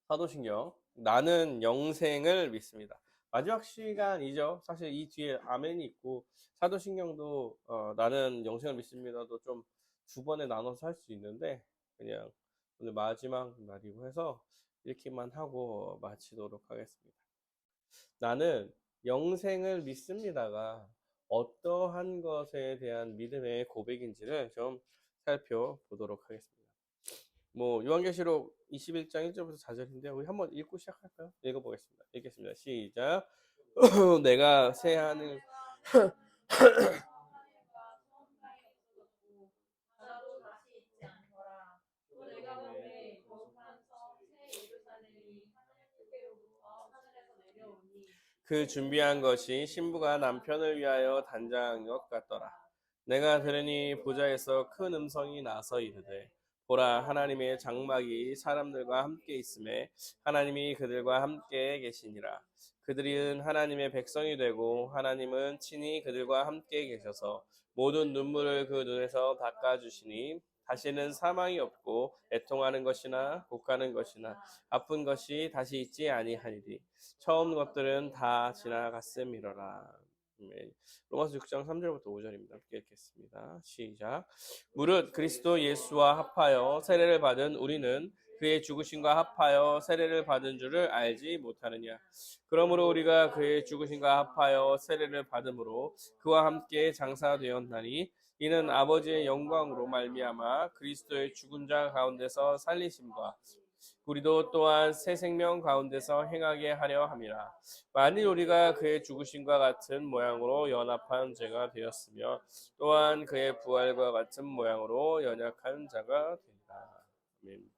사도신경. 나는 영생을 믿습니다. 마지막 시간이죠. 사실 이 뒤에 아멘이 있고 사도신경도 나는 영생을 믿습니다도 좀 두 번에 나눠서 할 수 있는데 그냥 오늘 마지막 날이고 해서 이렇게만 하고 마치도록 하겠습니다. 나는 영생을 믿습니다가 어떠한 것에 대한 믿음의 고백인지를 좀 살펴보도록 하겠습니다. 뭐 요한계시록 21장 1절부터 4절인데 우리 한번 읽고 시작할까요? 읽어보겠습니다. 읽겠습니다. 시작. 내가 새 하늘 그 준비한 것이 신부가 남편을 위하여 단장한 것 같더라. 내가 들으니 보좌에서 큰 음성이 나서 이르되 보라 하나님의 장막이 사람들과 함께 있음에 하나님이 그들과 함께 계시니라. 그들은 하나님의 백성이 되고 하나님은 친히 그들과 함께 계셔서 모든 눈물을 그 눈에서 닦아주시니 다시는 사망이 없고 애통하는 것이나 곡하는 것이나 아픈 것이 다시 있지 아니하니리. 처음 것들은 다 지나갔음이로라. 로마서 6장 3절부터 5절입니다. 함께 읽겠습니다. 시작. 무릇 그리스도 예수와 합하여 세례를 받은 우리는 그의 죽으심과 합하여 세례를 받은 줄을 알지 못하느냐. 그러므로 우리가 그의 죽으심과 합하여 세례를 받음으로 그와 함께 장사되었나니 이는 아버지의 영광으로 말미암아 그리스도의 죽은 자 가운데서 살리심과 우리도 또한 새 생명 가운데서 행하게 하려 함이라. 만일 우리가 그의 죽으심과 같은 모양으로 연합한 죄가 되었으며 또한 그의 부활과 같은 모양으로 연약한 자가 된다. 아멘.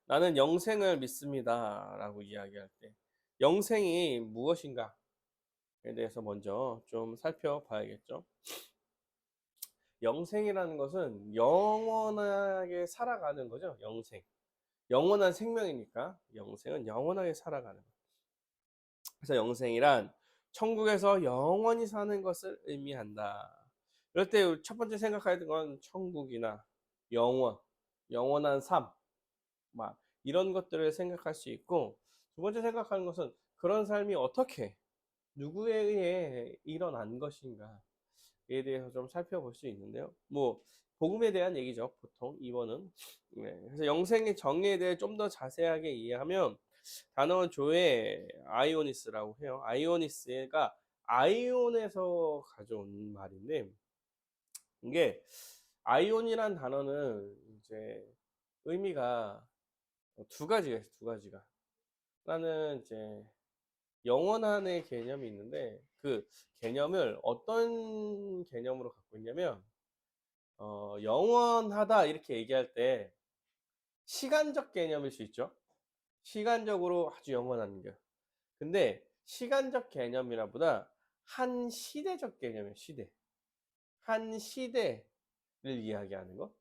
나는 영생을 믿습니다 라고 이야기할 때 영생이 무엇인가에 대해서 먼저 좀 살펴봐야겠죠. 영생이라는 것은 영원하게 살아가는 거죠. 영생. 영원한 생명이니까 영생은 영원하게 살아가는 것. 그래서 영생이란 천국에서 영원히 사는 것을 의미한다. 이럴 때 첫 번째 생각해야 되는 건 천국이나 영원, 영원한 삶, 막 이런 것들을 생각할 수 있고, 두 번째 생각하는 것은 그런 삶이 어떻게 누구에 의해 일어난 것인가에 대해서 좀 살펴볼 수 있는데요. 뭐 복음에 대한 얘기죠. 보통 2번은. 네, 그래서 영생의 정의에 대해 좀 더 자세하게 이해하면 단어 조에 아이오니스라고 해요. 아이오니스가 아이온에서 가져온 말인데 이게 아이온이란 단어는 이제 의미가 두 가지가 있어요. 두 가지가. 하나는 이제 영원한의 개념이 있는데 그 개념을 어떤 개념으로 갖고 있냐면 영원하다 이렇게 얘기할 때 시간적 개념일 수 있죠. 시간적으로 아주 영원한 게. 근데 시간적 개념이라보다 한 시대적 개념이에요. 시대. 한 시대를 이야기하는 거.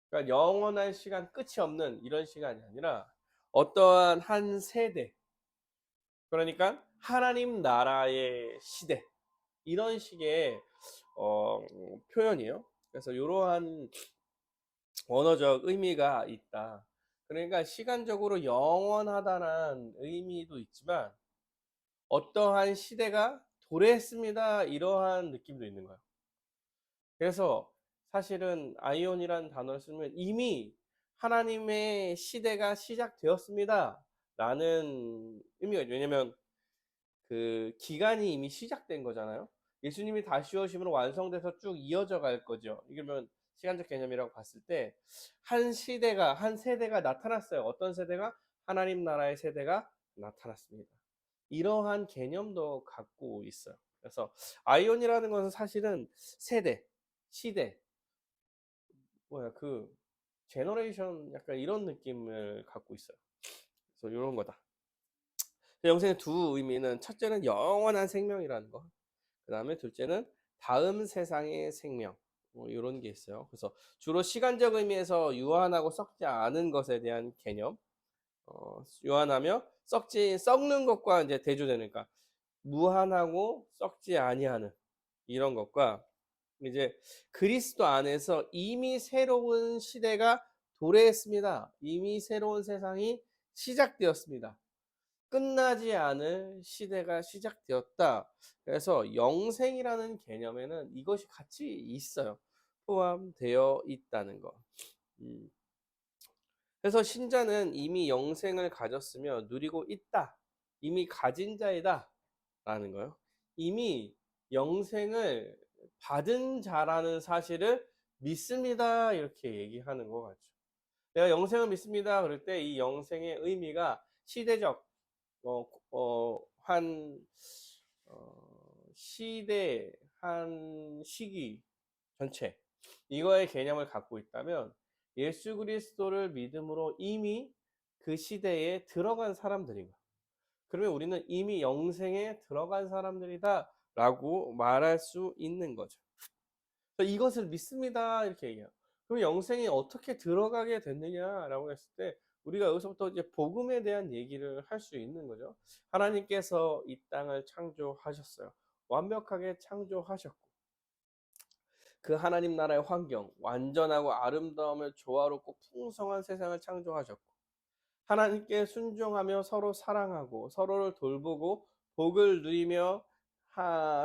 그러니까 영원한 시간, 끝이 없는 이런 시간이 아니라 어떠한 한 세대. 그러니까 하나님 나라의 시대. 이런 식의 표현이에요. 그래서 이러한 언어적 의미가 있다. 그러니까 시간적으로 영원하다는 의미도 있지만 어떠한 시대가 도래했습니다. 이러한 느낌도 있는 거예요. 그래서 사실은 아이온이라는 단어를 쓰면 이미 하나님의 시대가 시작되었습니다. 라는 의미가 있죠. 왜냐면 그 기간이 이미 시작된 거잖아요. 예수님이 다시 오심으로 완성돼서 쭉 이어져 갈 거죠. 이러면 시간적 개념이라고 봤을 때 한 시대가 한 세대가 나타났어요. 어떤 세대가? 하나님 나라의 세대가 나타났습니다. 이러한 개념도 갖고 있어요. 그래서 아이온이라는 것은 사실은 세대, 시대, 뭐야 그 제너레이션 약간 이런 느낌을 갖고 있어요. 그래서 이런 거다. 영생의 두 의미는 첫째는 영원한 생명이라는 거. 그 다음에 둘째는 다음 세상의 생명. 뭐 이런 게 있어요. 그래서 주로 시간적 의미에서 유한하고 썩지 않은 것에 대한 개념. 유한하며 썩는 것과 이제 대조되니까 무한하고 썩지 아니하는 이런 것과 이제 그리스도 안에서 이미 새로운 시대가 도래했습니다. 이미 새로운 세상이 시작되었습니다. 끝나지 않을 시대가 시작되었다. 그래서 영생이라는 개념에는 이것이 같이 있어요. 포함되어 있다는 거. 음. 그래서 신자는 이미 영생을 가졌으며 누리고 있다. 이미 가진 자이다. 라는 거요. 이미 영생을 받은 자라는 사실을 믿습니다. 이렇게 얘기하는 것 같죠. 내가 영생을 믿습니다. 그럴 때 이 영생의 의미가 시대적, 어, 한, 시대, 한 시기 전체, 이거의 개념을 갖고 있다면 예수 그리스도를 믿음으로 이미 그 시대에 들어간 사람들인 거예요. 그러면 우리는 이미 영생에 들어간 사람들이다 라고 말할 수 있는 거죠. 이것을 믿습니다 이렇게 얘기해요. 그럼 영생에 어떻게 들어가게 됐느냐라고 했을 때 우리가 여기서부터 이제 복음에 대한 얘기를 할 수 있는 거죠. 하나님께서 이 땅을 창조하셨어요. 완벽하게 창조하셨고 그 하나님 나라의 환경, 완전하고 아름다움을 조화롭고 풍성한 세상을 창조하셨고 하나님께 순종하며 서로 사랑하고 서로를 돌보고 복을 누리며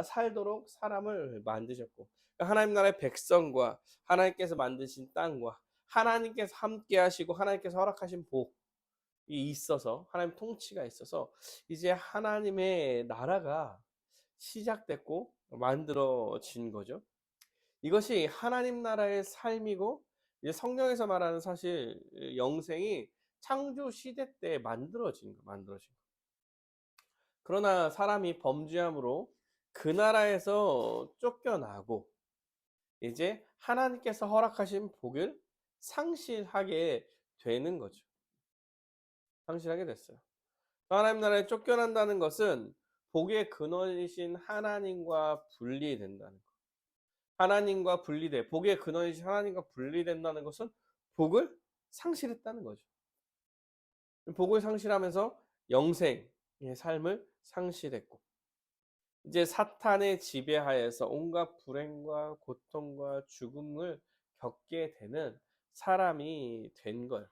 살도록 사람을 만드셨고 하나님 나라의 백성과 하나님께서 만드신 땅과 하나님께서 함께 하시고 하나님께서 허락하신 복이 있어서 하나님 통치가 있어서 이제 하나님의 나라가 시작됐고 만들어진 거죠. 이것이 하나님 나라의 삶이고 이제 성경에서 말하는 사실 영생이 창조 시대 때 만들어진 거. 그러나 사람이 범죄함으로 그 나라에서 쫓겨나고 이제 하나님께서 허락하신 복을 상실하게 되는 거죠. 상실하게 됐어요. 하나님 나라에 쫓겨난다는 것은 복의 근원이신 하나님과 분리된다는 거. 하나님과 분리돼. 복의 근원이신 하나님과 분리된다는 것은 복을 상실했다는 거죠. 복을 상실하면서 영생의 삶을 상실했고 이제 사탄의 지배하에서 온갖 불행과 고통과 죽음을 겪게 되는 사람이 된 거예요.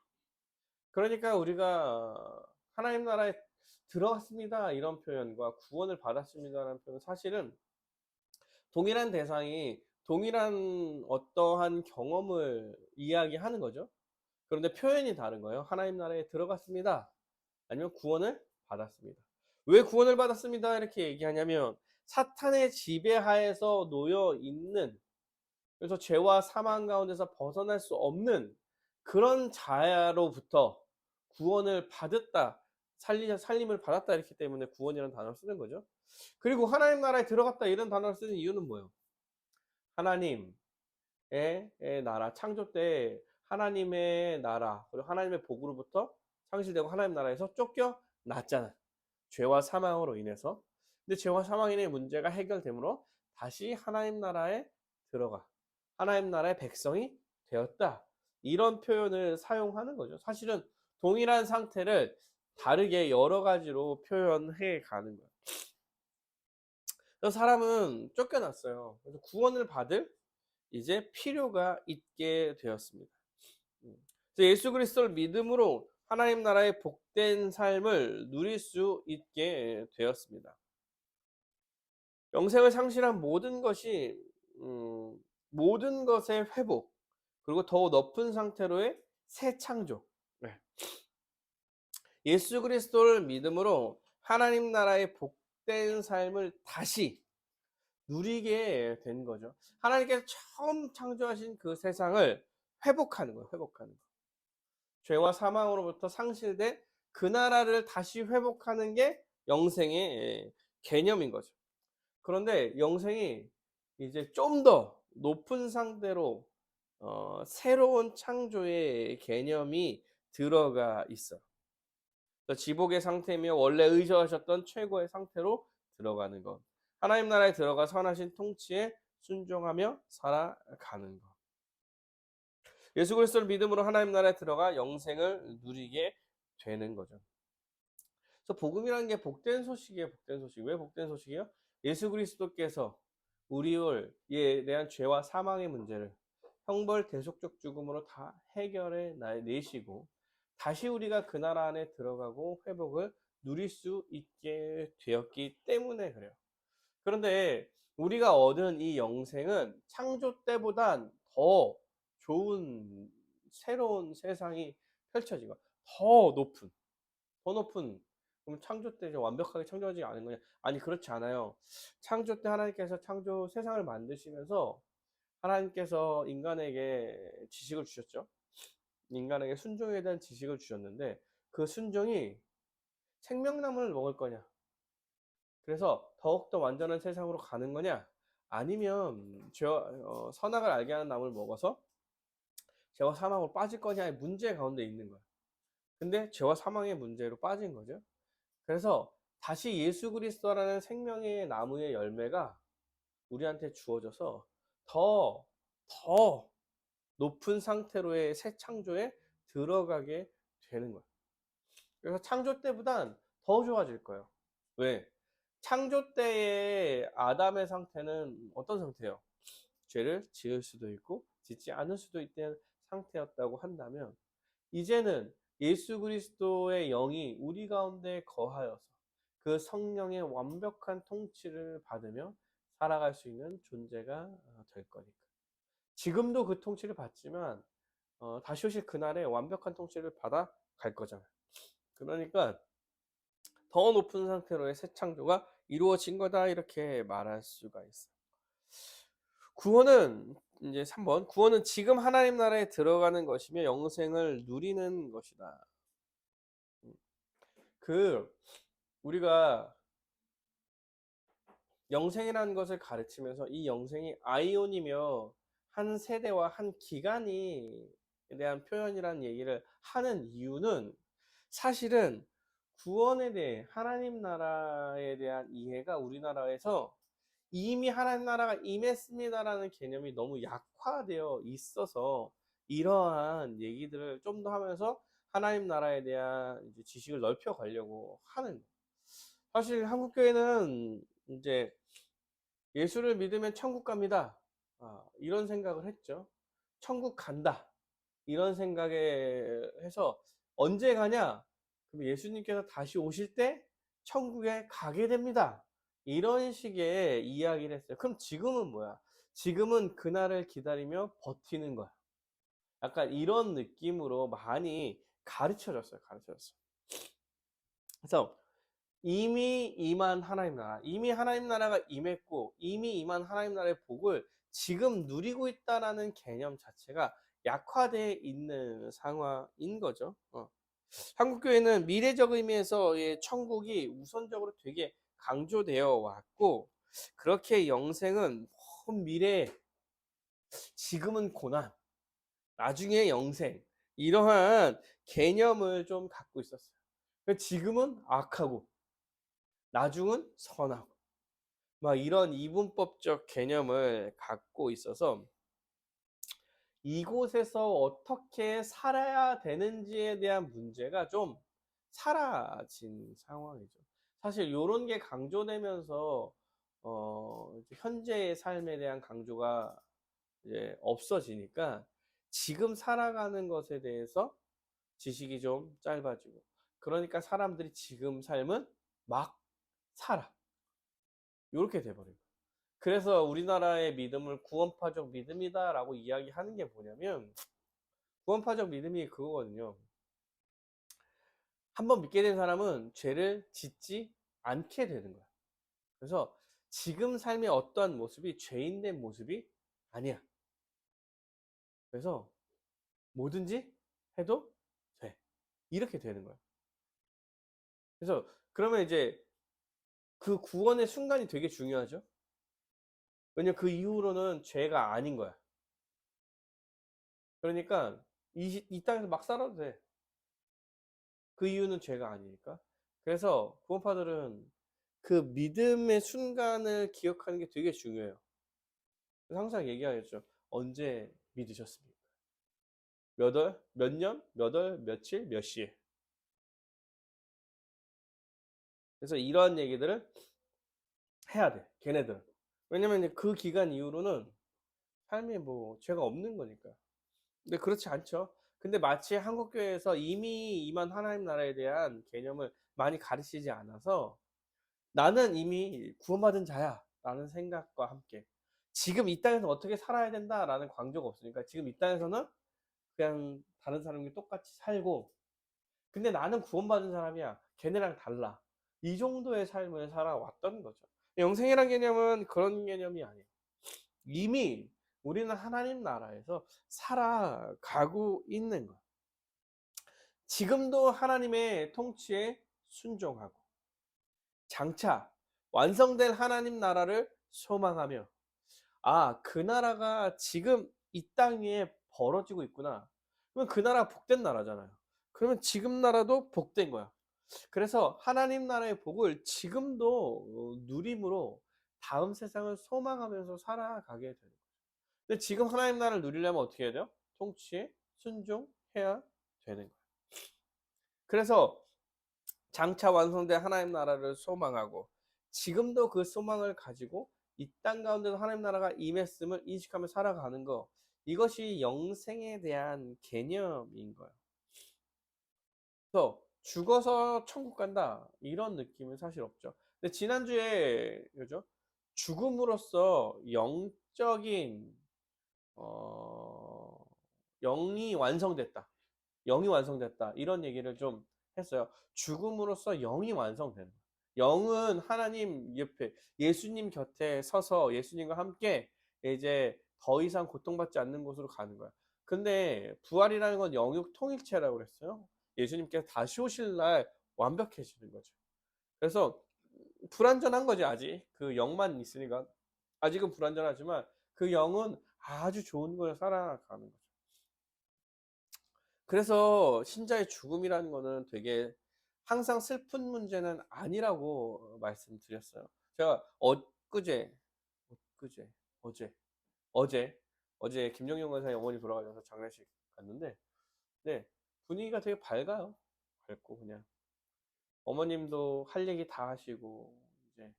그러니까 우리가 하나님 나라에 들어갔습니다 이런 표현과 구원을 받았습니다라는 표현은 사실은 동일한 대상이 동일한 어떠한 경험을 이야기하는 거죠. 그런데 표현이 다른 거예요. 하나님 나라에 들어갔습니다. 아니면 구원을 받았습니다. 왜 구원을 받았습니다 이렇게 얘기하냐면 사탄의 지배하에서 놓여 있는 그래서 죄와 사망 가운데서 벗어날 수 없는 그런 자로부터 구원을 받았다. 살림을 받았다 이렇기 때문에 구원이라는 단어를 쓰는 거죠. 그리고 하나님 나라에 들어갔다 이런 단어를 쓰는 이유는 뭐예요? 하나님의 나라 창조 때 하나님의 나라 그리고 하나님의 복으로부터 상실되고 하나님 나라에서 쫓겨났잖아. 죄와 사망으로 인해서. 근데 죄와 사망인의 문제가 해결되므로 다시 하나님 나라에 들어가 하나님 나라의 백성이 되었다. 이런 표현을 사용하는 거죠. 사실은 동일한 상태를 다르게 여러 가지로 표현해 가는 거예요. 그래서 사람은 쫓겨났어요. 그래서 구원을 받을 이제 필요가 있게 되었습니다. 그래서 예수 그리스도를 믿음으로 하나님 나라의 복된 삶을 누릴 수 있게 되었습니다. 영생을 상실한 모든 것이 모든 것의 회복 그리고 더 높은 상태로의 새 창조. 네. 예수 그리스도를 믿음으로 하나님 나라의 복된 삶을 다시 누리게 된 거죠. 하나님께서 처음 창조하신 그 세상을 회복하는 거예요. 회복하는 거. 죄와 사망으로부터 상실된 그 나라를 다시 회복하는 게 영생의 개념인 거죠. 그런데 영생이 이제 좀 더 높은 상태로 새로운 창조의 개념이 들어가 있어. 지복의 상태며 원래 의지하셨던 최고의 상태로 들어가는 것. 하나님 나라에 들어가 선하신 통치에 순종하며 살아가는 것. 예수 그리스도를 믿음으로 하나님 나라에 들어가 영생을 누리게 되는 거죠. 그래서 복음이라는 게 복된 소식이에요. 복된 소식. 왜 복된 소식이에요? 예수 그리스도께서 우리에 대한 죄와 사망의 문제를 형벌 대속적 죽음으로 다 해결해 내시고 다시 우리가 그 나라 안에 들어가고 회복을 누릴 수 있게 되었기 때문에 그래요. 그런데 우리가 얻은 이 영생은 창조 때보단 더 좋은 새로운 세상이 펼쳐진 거야. 더 높은, 더 높은. 그럼 창조 때 완벽하게 창조하지 않은 거냐? 아니, 그렇지 않아요. 창조 때 하나님께서 창조 세상을 만드시면서 하나님께서 인간에게 지식을 주셨죠. 인간에게 순종에 대한 지식을 주셨는데 그 순종이 생명나무를 먹을 거냐? 그래서 더욱더 완전한 세상으로 가는 거냐? 아니면 선악을 알게 하는 나무를 먹어서 죄와 사망으로 빠질 거냐의 문제 가운데 있는 거야. 근데 죄와 사망의 문제로 빠진 거죠. 그래서 다시 예수 그리스도라는 생명의 나무의 열매가 우리한테 주어져서 더 높은 상태로의 새 창조에 들어가게 되는 거야. 그래서 창조 때보단 더 좋아질 거예요. 왜? 창조 때의 아담의 상태는 어떤 상태예요? 죄를 지을 수도 있고 짓지 않을 수도 있는 상태였다고 한다면 이제는 예수 그리스도의 영이 우리 가운데 거하여서 그 성령의 완벽한 통치를 받으며 살아갈 수 있는 존재가 될 거니까. 지금도 그 통치를 받지만 다시 오실 그날에 완벽한 통치를 받아 갈 거잖아요. 그러니까 더 높은 상태로의 새 창조가 이루어진 거다 이렇게 말할 수가 있어요. 구원은 이제 3번 구원은 지금 하나님 나라에 들어가는 것이며 영생을 누리는 것이다. 그 우리가 영생이라는 것을 가르치면서 이 영생이 아이온이며 한 세대와 한 기간에 대한 표현이라는 얘기를 하는 이유는 사실은 구원에 대해 하나님 나라에 대한 이해가 우리나라에서 이미 하나님 나라가 임했습니다라는 개념이 너무 약화되어 있어서 이러한 얘기들을 좀 더 하면서 하나님 나라에 대한 이제 지식을 넓혀 가려고 하는 거예요. 사실 한국교회는 이제 예수를 믿으면 천국 갑니다. 이런 생각을 했죠. 천국 간다. 이런 생각에 해서 언제 가냐? 그럼 예수님께서 다시 오실 때 천국에 가게 됩니다. 이런 식의 이야기를 했어요. 그럼 지금은 뭐야? 지금은 그날을 기다리며 버티는 거야. 약간 이런 느낌으로 많이 가르쳐졌어요. 가르쳐졌어요. 그래서 이미 임한 하나님 나라, 이미 하나님 나라가 임했고, 이미 임한 하나님 나라의 복을 지금 누리고 있다라는 개념 자체가 약화되어 있는 상황인 거죠. 한국교회는 미래적 의미에서 천국이 우선적으로 되게 강조되어 왔고, 그렇게 영생은 먼 미래, 지금은 고난, 나중에 영생, 이러한 개념을 좀 갖고 있었어요. 지금은 악하고, 나중은 선하고, 막 이런 이분법적 개념을 갖고 있어서 이곳에서 어떻게 살아야 되는지에 대한 문제가 좀 사라진 상황이죠. 사실 이런 게 강조되면서 현재의 삶에 대한 강조가 이제 없어지니까 지금 살아가는 것에 대해서 지식이 좀 짧아지고 그러니까 사람들이 지금 삶은 막 살아. 이렇게 돼버려요. 그래서 우리나라의 믿음을 구원파적 믿음이다라고 이야기하는 게 뭐냐면 구원파적 믿음이 그거거든요. 한번 믿게 된 사람은 죄를 짓지 않게 되는 거야. 그래서 지금 삶의 어떠한 모습이 죄인된 모습이 아니야. 그래서 뭐든지 해도 돼. 이렇게 되는 거야. 그래서 그러면 이제 그 구원의 순간이 되게 중요하죠. 왜냐면 그 이후로는 죄가 아닌 거야. 그러니까 이 땅에서 막 살아도 돼. 그 이유는 죄가 아니니까. 그래서 구원파들은 그 믿음의 순간을 기억하는 게 되게 중요해요. 그래서 항상 얘기하겠죠. 언제 믿으셨습니까? 몇 년, 몇 월, 며칠, 몇 시에. 그래서 이러한 얘기들을 해야 돼. 걔네들은. 왜냐면 그 기간 이후로는 삶에 뭐 죄가 없는 거니까. 근데 그렇지 않죠. 근데 마치 한국 교회에서 이미 임한 하나님 나라에 대한 개념을 많이 가르치지 않아서 나는 이미 구원받은 자야 라는 생각과 함께 지금 이 땅에서 어떻게 살아야 된다라는 강조가 없으니까 지금 이 땅에서는 그냥 다른 사람과 똑같이 살고 근데 나는 구원받은 사람이야. 걔네랑 달라. 이 정도의 삶을 살아왔던 거죠. 영생이란 개념은 그런 개념이 아니에요. 이미 우리는 하나님 나라에서 살아가고 있는 거예요. 지금도 하나님의 통치에 순종하고 장차 완성된 하나님 나라를 소망하며 그 나라가 지금 이 땅 위에 벌어지고 있구나. 그러면 그 나라 복된 나라잖아요. 그러면 지금 나라도 복된 거야. 그래서 하나님 나라의 복을 지금도 누림으로 다음 세상을 소망하면서 살아가게 되는 거예요. 근데 지금 하나님 나라를 누리려면 어떻게 해야 돼요? 통치에 순종해야 되는 거예요. 그래서 장차 완성된 하나님 나라를 소망하고 지금도 그 소망을 가지고 이 땅 가운데서 하나님 나라가 임했음을 인식하며 살아가는 거 이것이 영생에 대한 개념인 거예요. 그래서 죽어서 천국 간다 이런 느낌은 사실 없죠. 근데 지난주에 그죠? 죽음으로써 영적인 어, 영이 완성됐다. 영이 완성됐다. 이런 얘기를 좀 했어요. 죽음으로써 영이 완성되는 거예요. 영은 하나님 옆에 예수님 곁에 서서 예수님과 함께 이제 더 이상 고통받지 않는 곳으로 가는 거야. 근데 부활이라는 건 영육 통일체라고 그랬어요. 예수님께서 다시 오실 날 완벽해지는 거죠. 그래서 불완전한 거지 아직. 그 영만 있으니까 아직은 불완전하지만 그 영은 아주 좋은 걸 살아가는 거죠. 그래서 신자의 죽음이라는 거는 되게 항상 슬픈 문제는 아니라고 말씀드렸어요. 제가 엊그제, 어제, 어제, 어제 김정용 권사의 어머니 돌아가셔서 장례식 갔는데, 네, 분위기가 되게 밝아요. 밝고, 그냥. 어머님도 할 얘기 다 하시고, 이제,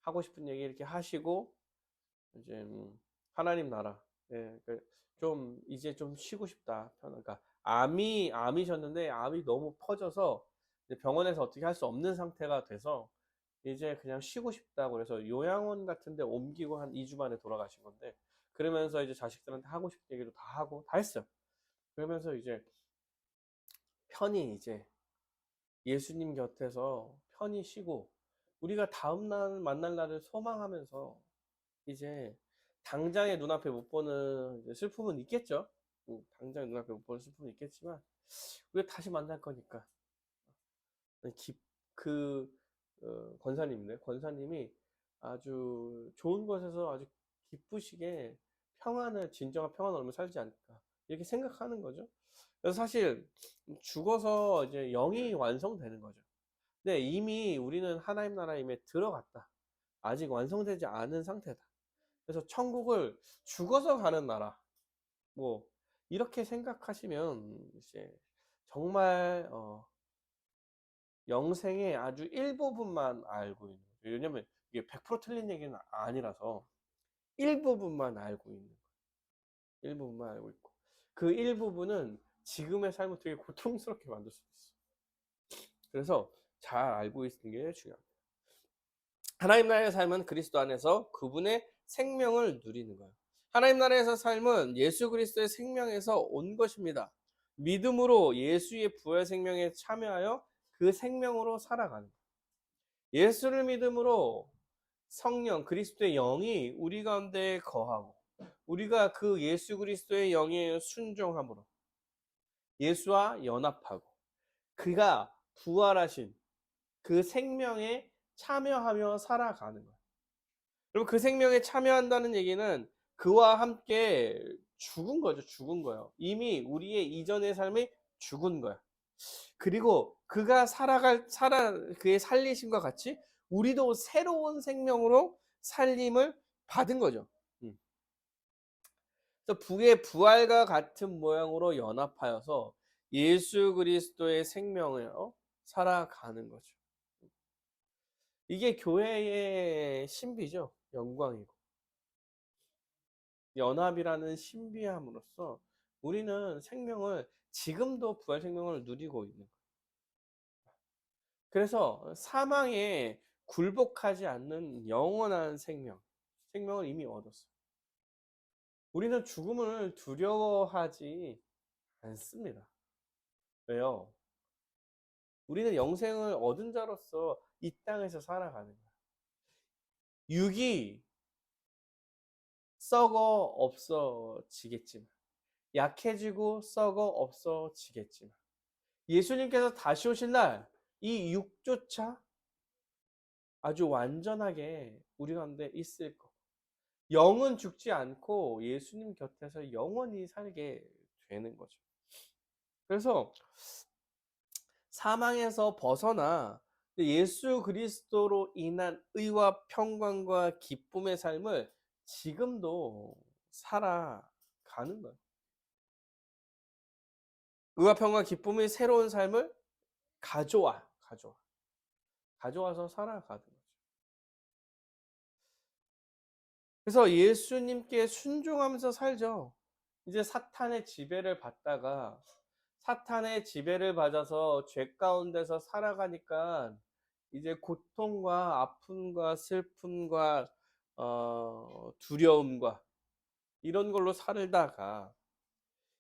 하고 싶은 얘기 이렇게 하시고, 이제, 하나님 나라. 예, 좀, 이제 좀 쉬고 싶다. 그러니까, 암이셨는데, 암이 너무 퍼져서, 이제 병원에서 어떻게 할 수 없는 상태가 돼서, 이제 그냥 쉬고 싶다고 그래서 요양원 같은 데 옮기고 한 2주 만에 돌아가신 건데, 그러면서 이제 자식들한테 하고 싶은 얘기도 다 하고, 다 했어요. 그러면서 이제 편히 이제 예수님 곁에서 편히 쉬고, 우리가 다음 날 만날 날을 소망하면서 이제 당장의 눈앞에 못 보는 슬픔은 있겠죠. 당장 눈앞에 못 보는 슬픔은 있겠지만 우리가 다시 만날 거니까 기, 그 권사님인데 권사님이 아주 좋은 곳에서 아주 기쁘시게 평안을 진정한 평안을 얼마 살지 않을까 이렇게 생각하는 거죠. 그래서 사실 죽어서 이제 영이 완성되는 거죠. 근데 이미 우리는 하나님 나라에 이미 들어갔다. 아직 완성되지 않은 상태다. 그래서 천국을 죽어서 가는 나라. 뭐 이렇게 생각하시면 이제 정말 영생의 아주 일부분만 알고 있는 거죠. 왜냐면 이게 100% 틀린 얘기는 아니라서 일부분만 알고 있는 거예요. 일부분만 알고 있고 그 일부분은 지금의 삶을 되게 고통스럽게 만들 수도 있어요. 그래서 잘 알고 있는 게 중요합니다. 하나님 나라의 삶은 그리스도 안에서 그분의 생명을 누리는 거예요. 하나님 나라에서 삶은 예수 그리스도의 생명에서 온 것입니다. 믿음으로 예수의 부활 생명에 참여하여 그 생명으로 살아가는 거예요. 예수를 믿음으로 성령 그리스도의 영이 우리 가운데 거하고 우리가 그 예수 그리스도의 영에 순종함으로 예수와 연합하고 그가 부활하신 그 생명에 참여하며 살아가는 거예요. 그럼 그 생명에 참여한다는 얘기는 그와 함께 죽은 거죠. 죽은 거예요. 이미 우리의 이전의 삶이 죽은 거야. 그리고 그가 그의 살리심과 같이 우리도 새로운 생명으로 살림을 받은 거죠. 그래서 부의 부활과 같은 모양으로 연합하여서 예수 그리스도의 생명을 살아가는 거죠. 이게 교회의 신비죠. 영광이고. 연합이라는 신비함으로써 우리는 생명을 지금도 부활 생명을 누리고 있는 거예요. 그래서 사망에 굴복하지 않는 영원한 생명을 이미 얻었어요. 우리는 죽음을 두려워하지 않습니다. 왜요? 우리는 영생을 얻은 자로서 이 땅에서 살아가는 거예요. 육이 썩어 없어지겠지만, 약해지고 썩어 없어지겠지만, 예수님께서 다시 오실 날 이 육조차 아주 완전하게 우리 가운데 있을 것. 영은 죽지 않고 예수님 곁에서 영원히 살게 되는 거죠. 그래서 사망에서 벗어나 예수 그리스도로 인한 의와 평강과 기쁨의 삶을 지금도 살아가는 거예요. 의와 평강, 기쁨의 새로운 삶을 가져와서 살아가는 거죠. 그래서 예수님께 순종하면서 살죠. 이제 사탄의 지배를 받다가 사탄의 지배를 받아서 죄 가운데서 살아가니까 이제 고통과 아픔과 슬픔과 두려움과 이런 걸로 살다가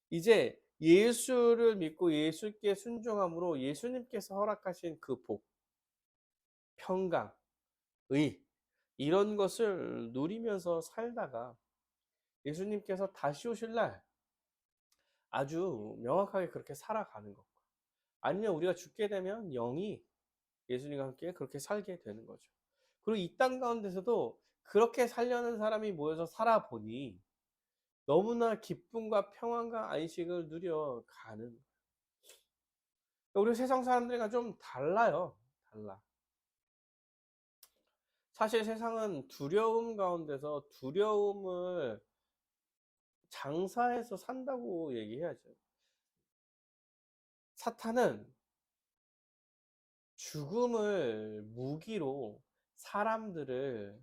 이제 예수를 믿고 예수께 순종함으로 예수님께서 허락하신 그 복, 평강, 의 이런 것을 누리면서 살다가 예수님께서 다시 오실 날 아주 명확하게 그렇게 살아가는 것과 아니면 우리가 죽게 되면 영이 예수님과 함께 그렇게 살게 되는 거죠. 그리고 이 땅 가운데서도 그렇게 살려는 사람이 모여서 살아보니 너무나 기쁨과 평안과 안식을 누려가는. 우리 세상 사람들과 좀 달라요. 달라. 사실 세상은 두려움 가운데서 두려움을 장사해서 산다고 얘기해야죠. 사탄은 죽음을 무기로 사람들을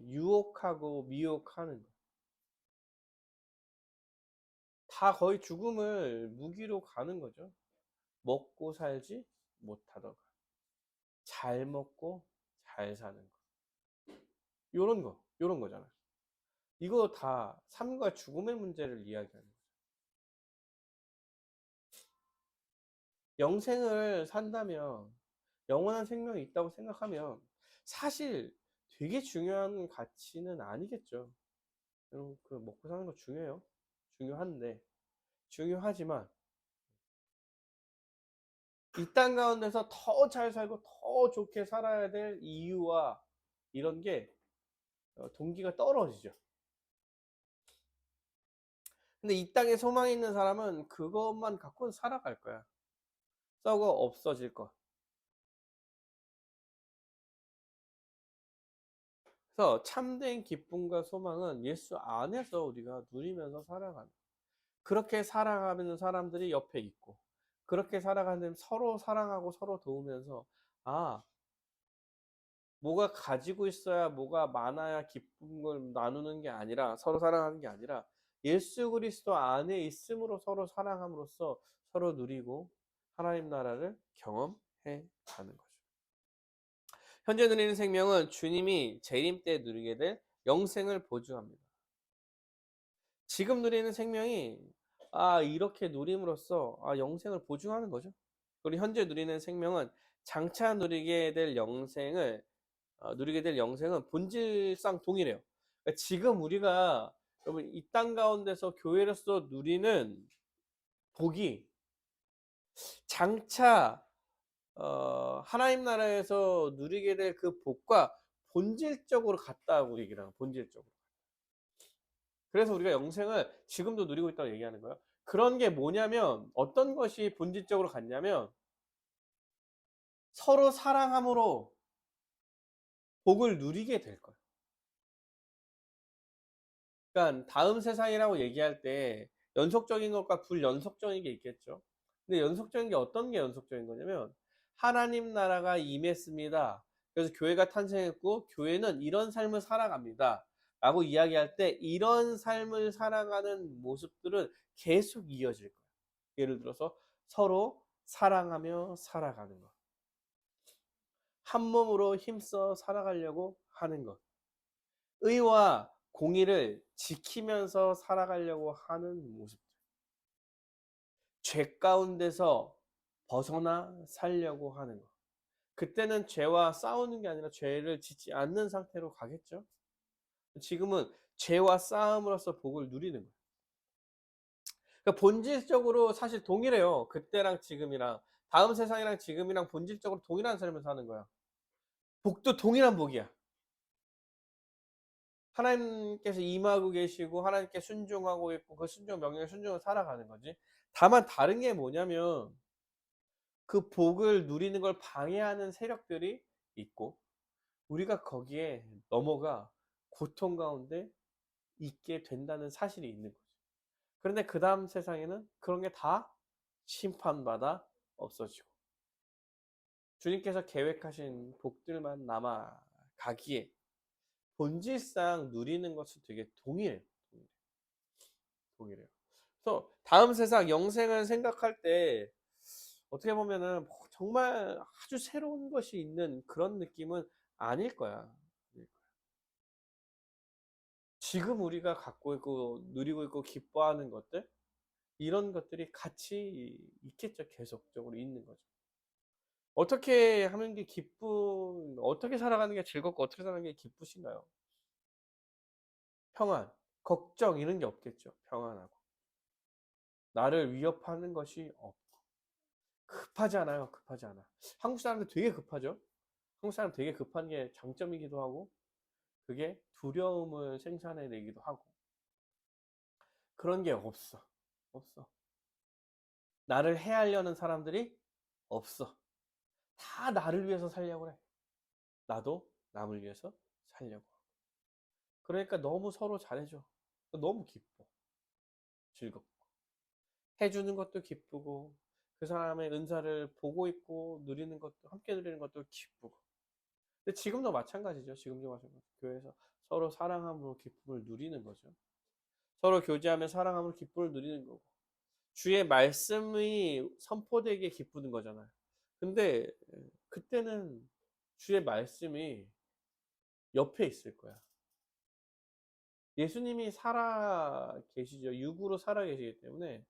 유혹하고 미혹하는 거예요. 다 거의 죽음을 무기로 가는 거죠. 먹고 살지 못하다가 잘 먹고 잘 사는 거. 요런 거잖아요. 이거 다 삶과 죽음의 문제를 이야기하는 거예요. 영생을 산다면 영원한 생명이 있다고 생각하면 사실 되게 중요한 가치는 아니겠죠. 여러분 그 먹고 사는 거 중요해요. 중요하지만 이 땅 가운데서 더 잘 살고 더 좋게 살아야 될 이유와 이런 게 동기가 떨어지죠. 근데 이 땅에 소망이 있는 사람은 그것만 갖고 살아갈 거야. 썩어 없어질 것. 그래서 참된 기쁨과 소망은 예수 안에서 우리가 누리면서 살아가는. 그렇게 살아가는 사람들이 옆에 있고, 그렇게 살아가는 서로 사랑하고 서로 도우면서, 아, 뭐가 가지고 있어야 뭐가 많아야 기쁨을 나누는 게 아니라, 서로 사랑하는 게 아니라, 예수 그리스도 안에 있음으로 서로 사랑함으로써 서로 누리고 하나님 나라를 경험해 가는 거죠. 현재 누리는 생명은 주님이 재림 때 누리게 될 영생을 보증합니다. 지금 누리는 생명이 이렇게 누림으로써 영생을 보증하는 거죠. 그리고 현재 누리는 생명은 장차 누리게 될 영생은 본질상 동일해요. 그러니까 지금 우리가 여러분 이 땅 가운데서 교회로서 누리는 복이 장차 하나님 나라에서 누리게 될 그 복과 본질적으로 같다고 얘기를 하는 거예요. 본질적으로. 그래서 우리가 영생을 지금도 누리고 있다고 얘기하는 거예요. 그런 게 뭐냐면 어떤 것이 본질적으로 같냐면 서로 사랑함으로 복을 누리게 될 거예요. 그러니까 다음 세상이라고 얘기할 때 연속적인 것과 불연속적인 게 있겠죠. 근데 연속적인 게 어떤 게 연속적인 거냐면 하나님 나라가 임했습니다. 그래서 교회가 탄생했고 교회는 이런 삶을 살아갑니다. 라고 이야기할 때 이런 삶을 살아가는 모습들은 계속 이어질 거예요. 예를 들어서 서로 사랑하며 살아가는 것. 한 몸으로 힘써 살아가려고 하는 것. 의와 공의를 지키면서 살아가려고 하는 모습. 죄 가운데서 벗어나 살려고 하는 것. 그때는 죄와 싸우는 게 아니라 죄를 짓지 않는 상태로 가겠죠. 지금은 죄와 싸움으로써 복을 누리는 거예요. 그러니까 본질적으로 사실 동일해요. 그때랑 지금이랑 다음 세상이랑 지금이랑 본질적으로 동일한 삶을 사는 거야. 복도 동일한 복이야. 하나님께서 임하고 계시고 하나님께 순종하고 있고 그 순종 명령에 순종을 살아가는 거지. 다만 다른 게 뭐냐면 그 복을 누리는 걸 방해하는 세력들이 있고 우리가 거기에 넘어가 고통 가운데 있게 된다는 사실이 있는 거죠. 그런데 그 다음 세상에는 그런 게 다 심판받아 없어지고 주님께서 계획하신 복들만 남아 가기에 본질상 누리는 것은 되게 동일해요. 동일해요. 그래서 다음 세상 영생을 생각할 때 어떻게 보면은 뭐 정말 아주 새로운 것이 있는 그런 느낌은 아닐 거야. 지금 우리가 갖고 있고 누리고 있고 기뻐하는 것들 이런 것들이 같이 있겠죠. 계속적으로 있는 거죠. 어떻게 하는 게 어떻게 살아가는 게 즐겁고 어떻게 사는 게 기쁘신가요? 평안, 걱정 이런 게 없겠죠. 평안하고. 나를 위협하는 것이 없고. 급하지 않아요. 급하지 않아. 한국 사람들 되게 급하죠. 한국 사람 되게 급한 게 장점이기도 하고 그게 두려움을 생산해내기도 하고 그런 게 없어. 없어. 나를 해하려는 사람들이 없어. 다 나를 위해서 살려고 그래. 나도 남을 위해서 살려고. 그러니까 너무 서로 잘해줘. 너무 기뻐. 즐겁고. 해주는 것도 기쁘고, 그 사람의 은사를 보고 있고, 누리는 것도, 함께 누리는 것도 기쁘고. 근데 지금도 마찬가지죠. 지금도 마찬가지. 교회에서 서로 사랑함으로 기쁨을 누리는 거죠. 서로 교제하며 사랑함으로 기쁨을 누리는 거고. 주의 말씀이 선포되기에 기쁘는 거잖아요. 근데 그때는 주의 말씀이 옆에 있을 거야. 예수님이 살아 계시죠. 육으로 살아 계시기 때문에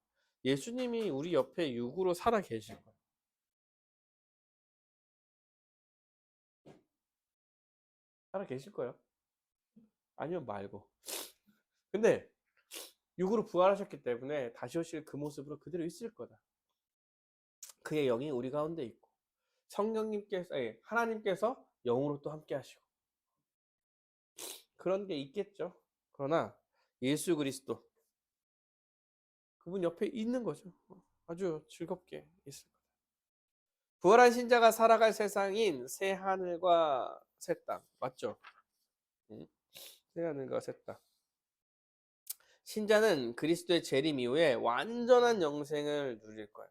예수님이 우리 옆에 육으로 살아 계실 거예요. 살아 계실 거예요. 아니면 말고. 근데 육으로 부활하셨기 때문에 다시 오실 그 모습으로 그대로 있을 거다. 그의 영이 우리 가운데 있고 성령님께서 하나님께서 영으로 또 함께 하시고 그런 게 있겠죠. 그러나 예수 그리스도 그분 옆에 있는 거죠. 아주 즐겁게 있을 거다. 부활한 신자가 살아갈 세상인 새 하늘과 새 땅 맞죠? 응? 새 하늘과 새 땅. 신자는 그리스도의 재림 이후에 완전한 영생을 누릴 거예요.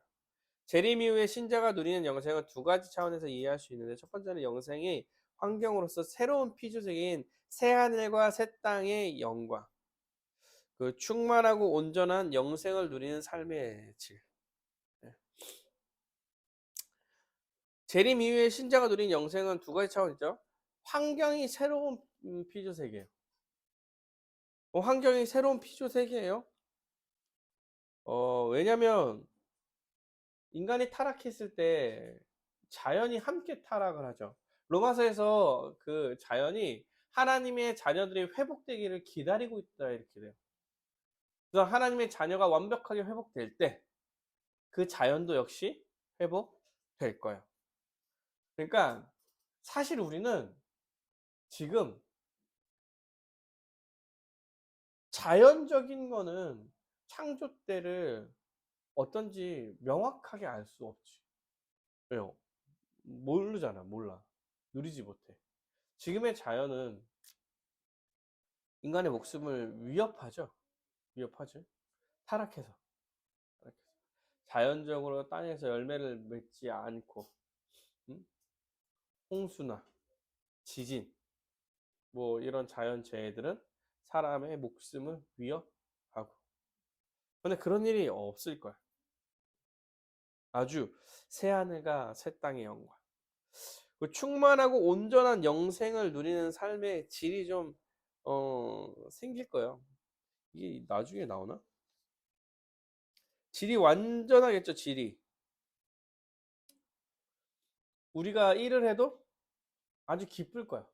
재림 이후에 신자가 누리는 영생은 두 가지 차원에서 이해할 수 있는데 첫 번째는 영생이 환경으로서 새로운 피조세계인 새 하늘과 새 땅의 영광, 그 충만하고 온전한 영생을 누리는 삶의 질. 네. 재림 이후에 신자가 누린 영생은 두 가지 차원이죠. 환경이 새로운 피조세계예요. 환경이 새로운 피조세계예요. 왜냐면 인간이 타락했을 때 자연이 함께 타락을 하죠. 로마서에서 그 자연이 하나님의 자녀들이 회복되기를 기다리고 있다 이렇게 돼요. 그래서 하나님의 자녀가 완벽하게 회복될 때 그 자연도 역시 회복될 거예요. 그러니까 사실 우리는 지금 자연적인 거는 창조 때를 어떤지 명확하게 알 수 없지. 왜요? 모르잖아, 몰라. 누리지 못해. 지금의 자연은 인간의 목숨을 위협하죠. 위협하죠. 타락해서. 타락해서. 자연적으로 땅에서 열매를 맺지 않고, 음? 홍수나 지진, 뭐 이런 자연재해들은 사람의 목숨을 위협하고. 근데 그런 일이 없을 거야. 아주 새하늘과 새 땅의 영광. 충만하고 온전한 영생을 누리는 삶의 질이 좀 생길 거예요. 이게 나중에 나오나? 질이 완전하겠죠, 질이. 우리가 일을 해도 아주 기쁠 거야.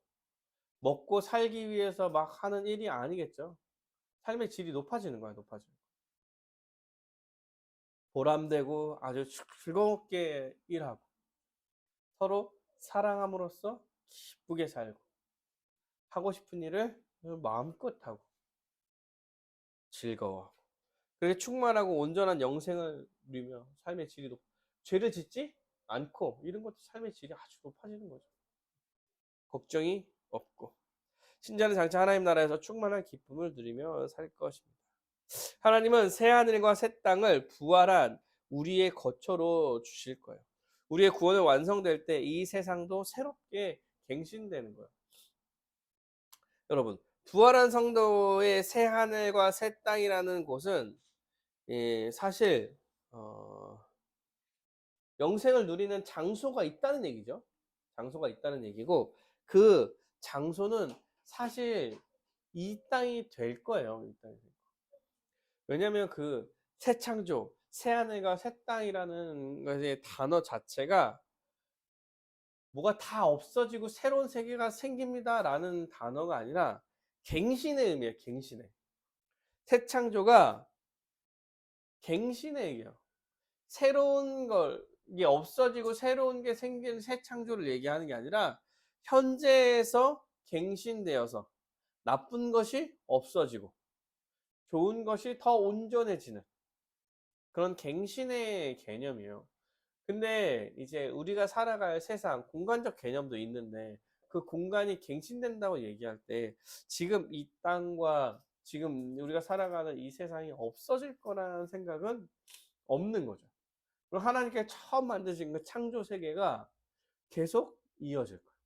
먹고 살기 위해서 막 하는 일이 아니겠죠. 삶의 질이 높아지는 거야, 높아지는 거야. 보람되고 아주 즐겁게 일하고 서로 사랑함으로써 기쁘게 살고 하고 싶은 일을 마음껏 하고 즐거워하고 그렇게 충만하고 온전한 영생을 누리며 삶의 질이 죄를 짓지 않고 이런 것도 삶의 질이 아주 높아지는 거죠. 걱정이 없고 신자는 장차 하나님 나라에서 충만한 기쁨을 누리며 살 것입니다. 하나님은 새 하늘과 새 땅을 부활한 우리의 거처로 주실 거예요. 우리의 구원을 완성될 때 이 세상도 새롭게 갱신되는 거예요. 여러분, 부활한 성도의 새 하늘과 새 땅이라는 곳은 사실 영생을 누리는 장소가 있다는 얘기죠. 장소가 있다는 얘기고 그 장소는 사실 이 땅이 될 거예요. 이 땅이. 왜냐하면 그 새 창조, 새 하늘과 새 땅이라는 것의 단어 자체가 뭐가 다 없어지고 새로운 세계가 생깁니다라는 단어가 아니라 갱신의 의미예요. 갱신의. 새 창조가 갱신의 얘기예요. 새로운 걸 이게 없어지고 새로운 게 생기는 새 창조를 얘기하는 게 아니라 현재에서 갱신되어서 나쁜 것이 없어지고 좋은 것이 더 온전해지는 그런 갱신의 개념이에요. 근데 이제 우리가 살아갈 세상 공간적 개념도 있는데 그 공간이 갱신된다고 얘기할 때 지금 이 땅과 지금 우리가 살아가는 이 세상이 없어질 거라는 생각은 없는 거죠. 그럼 하나님께 처음 만드신 그 창조 세계가 계속 이어질 거예요.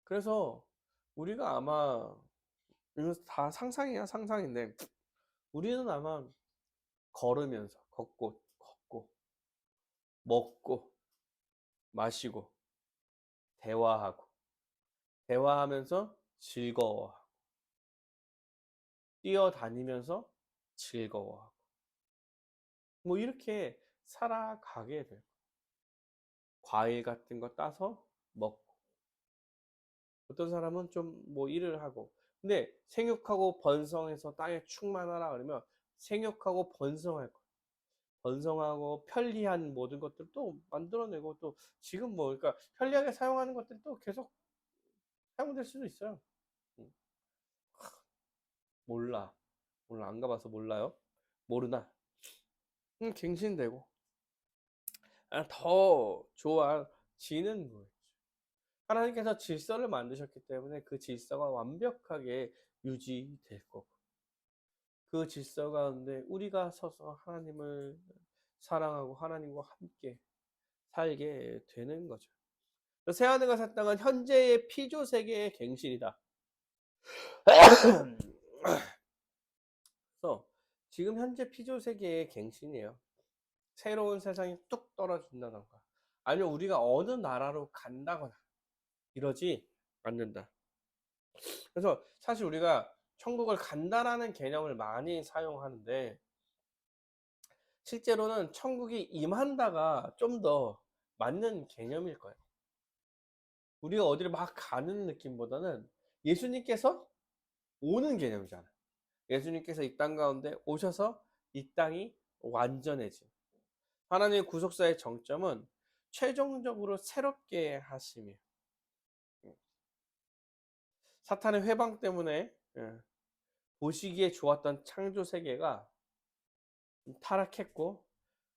그래서 우리가 아마 이거 다 상상이야, 상상인데 우리는 아마 걸으면서 걷고 먹고 마시고 대화하면서 즐거워하고 뛰어다니면서 즐거워하고 뭐 이렇게 살아가게 돼요. 과일 같은 거 따서 먹고 어떤 사람은 좀 뭐 일을 하고 근데 생육하고 번성해서 땅에 충만하라 그러면 생육하고 번성할 거예요. 번성하고 편리한 모든 것들도 만들어내고 또 지금 뭐 그러니까 편리하게 사용하는 것들도 계속 사용될 수도 있어요. 음, 몰라 안 가봐서 몰라요. 모르나 갱신되고 더 좋아지는 거예요. 하나님께서 질서를 만드셨기 때문에 그 질서가 완벽하게 유지될 거고 그 질서 가운데 우리가 서서 하나님을 사랑하고 하나님과 함께 살게 되는 거죠. 새하늘과 새 땅은 현재의 피조 세계의 갱신이다. 그래서 지금 현재 피조 세계의 갱신이에요. 새로운 세상이 뚝 떨어진다던가 아니면 우리가 어느 나라로 간다거나 이러지 않는다. 그래서 사실 우리가 천국을 간다라는 개념을 많이 사용하는데 실제로는 천국이 임한다가 좀 더 맞는 개념일 거예요. 우리가 어디를 막 가는 느낌보다는 예수님께서 오는 개념이잖아요. 예수님께서 이 땅 가운데 오셔서 이 땅이 완전해진 하나님의 구속사의 정점은 최종적으로 새롭게 하심이에요. 사탄의 회방 때문에 보시기에 좋았던 창조 세계가 타락했고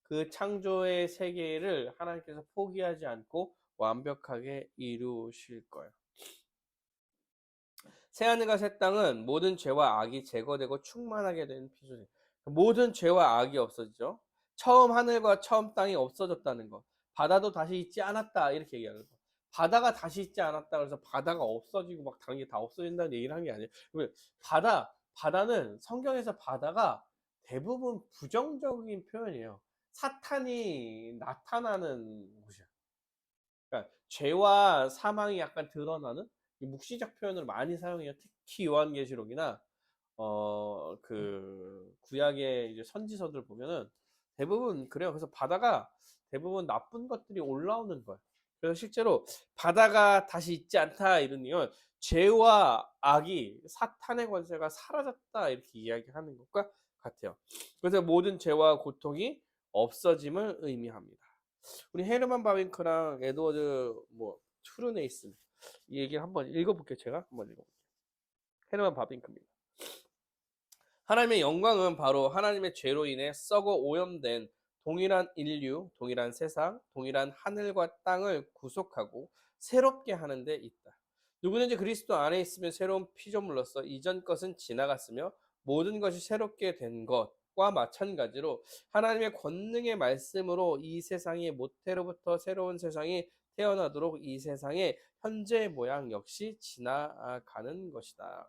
그 창조의 세계를 하나님께서 포기하지 않고 완벽하게 이루실 거예요. 새하늘과 새 땅은 모든 죄와 악이 제거되고 충만하게 된 피조세. 모든 죄와 악이 없어지죠. 처음 하늘과 처음 땅이 없어졌다는 것. 바다도 다시 있지 않았다 이렇게 얘기하는 거. 바다가 다시 있지 않았다 그래서 바다가 없어지고 막 다른 게 다 없어진다는 얘기를 한 게 아니에요. 바다는 성경에서 바다가 대부분 부정적인 표현이에요. 사탄이 나타나는 곳이야. 그러니까 죄와 사망이 약간 드러나는 묵시적 표현을 많이 사용해요. 특히 요한계시록이나 그 구약의 이제 선지서들 보면은 대부분 그래요. 그래서 바다가 대부분 나쁜 것들이 올라오는 거예요. 그래서 실제로 바다가 다시 있지 않다 이런 이유는 죄와 악이 사탄의 권세가 사라졌다 이렇게 이야기하는 것과 같아요. 그래서 모든 죄와 고통이 없어짐을 의미합니다. 우리 헤르만 바빙크랑 에드워드 투르네이슨 이 얘기를 한번 읽어볼게요. 제가 한번 읽어볼게요. 헤르만 바빙크입니다. 하나님의 영광은 바로 하나님의 죄로 인해 썩어 오염된 동일한 인류, 동일한 세상, 동일한 하늘과 땅을 구속하고 새롭게 하는 데 있다. 누구든지 그리스도 안에 있으면 새로운 피조물로서 이전 것은 지나갔으며 모든 것이 새롭게 된 것과 마찬가지로 하나님의 권능의 말씀으로 이 세상이 모태로부터 새로운 세상이 태어나도록 이 세상의 현재 모양 역시 지나가는 것이다.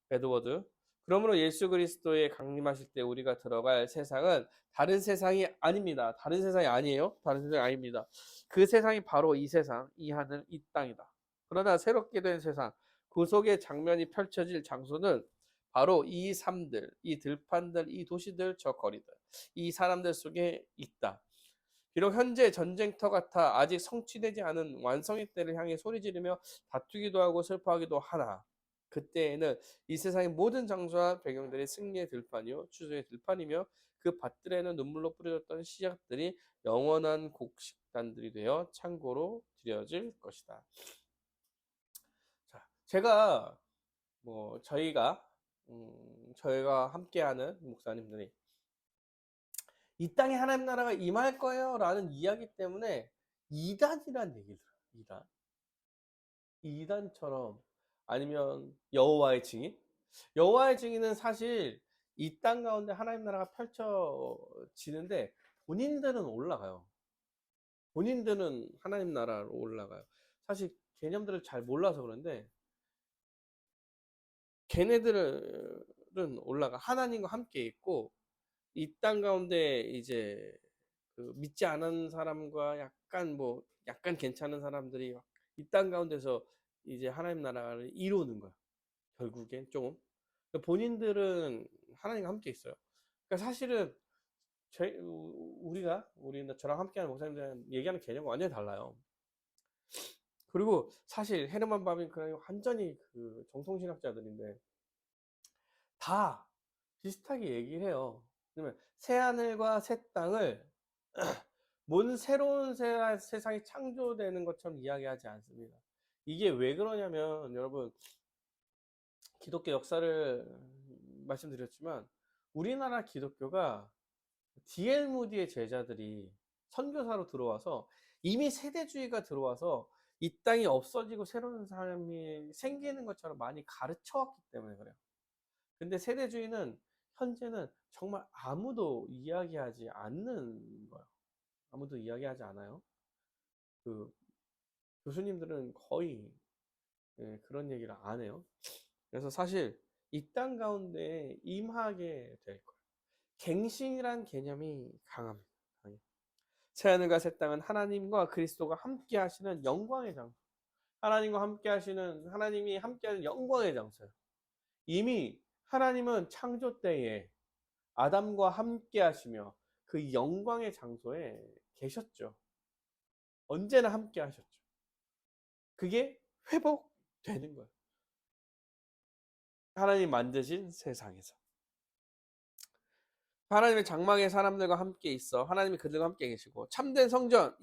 에드워드. 그러므로 예수 그리스도의 강림하실 때 우리가 들어갈 세상은 다른 세상이 아닙니다. 다른 세상이 아니에요. 다른 세상이 아닙니다. 그 세상이 바로 이 세상, 이 하늘, 이 땅이다. 그러나 새롭게 된 세상, 구속의 장면이 펼쳐질 장소는 바로 이 삶들, 이 들판들, 이 도시들, 저 거리들, 이 사람들 속에 있다. 비록 현재 전쟁터 같아 아직 성취되지 않은 완성의 때를 향해 소리 지르며 다투기도 하고 슬퍼하기도 하나 그때에는 이 세상의 모든 장소와 배경들이 승리의 들판이요 추수의 들판이며 그 밭들에는 눈물로 뿌려졌던 씨앗들이 영원한 곡식단들이 되어 창고로 들여질 것이다. 자, 제가 저희가 함께하는 목사님들이 이 땅에 하나님 나라가 임할 거예요 라는 이야기 때문에 이단이란 얘기를 들어요. 이단처럼 아니면 여호와의 증인? 여호와의 증인은 사실 이 땅 가운데 하나님 나라가 펼쳐지는데 본인들은 올라가요. 본인들은 하나님 나라로 올라가요. 사실 개념들을 잘 몰라서 그런데 걔네들은 올라가. 하나님과 함께 있고 이 땅 가운데 이제 그 믿지 않은 사람과 약간 괜찮은 사람들이 이 땅 가운데서 이제 하나님 나라를 이루는 거야. 결국엔 조금. 본인들은 하나님과 함께 있어요. 그러니까 사실은 우리나 저랑 함께하는 목사님들은 얘기하는 개념과 완전히 달라요. 그리고 사실 헤르만 바빙크랑 완전히 그 정통신학자들인데 다 비슷하게 얘기를 해요. 그러면 새 하늘과 새 땅을 뭔 새로운 세상이 창조되는 것처럼 이야기하지 않습니다. 이게 왜 그러냐면 여러분 기독교 역사를 말씀드렸지만 우리나라 기독교가 D.L. 무디의 제자들이 선교사로 들어와서 이미 세대주의가 들어와서 이 땅이 없어지고 새로운 삶이 생기는 것처럼 많이 가르쳐 왔기 때문에 그래요. 근데 세대주의는 현재는 정말 아무도 이야기하지 않는 거예요. 아무도 이야기하지 않아요. 그 교수님들은 거의 그런 얘기를 안 해요. 그래서 사실 이 땅 가운데 임하게 될 거예요. 갱신이란 개념이 강합니다. 새하늘과 새 땅은 하나님과 그리스도가 함께 하시는 영광의 장소. 하나님이 함께 하는 영광의 장소예요. 이미 하나님은 창조 때에 아담과 함께 하시며 그 영광의 장소에 계셨죠. 언제나 함께 하셨죠. 그게 회복되는 거예요. 하나님 만드신 세상에서. 하나님의 장막의 사람들과 함께 있어 하나님이 그들과 함께 계시고 참된 성전,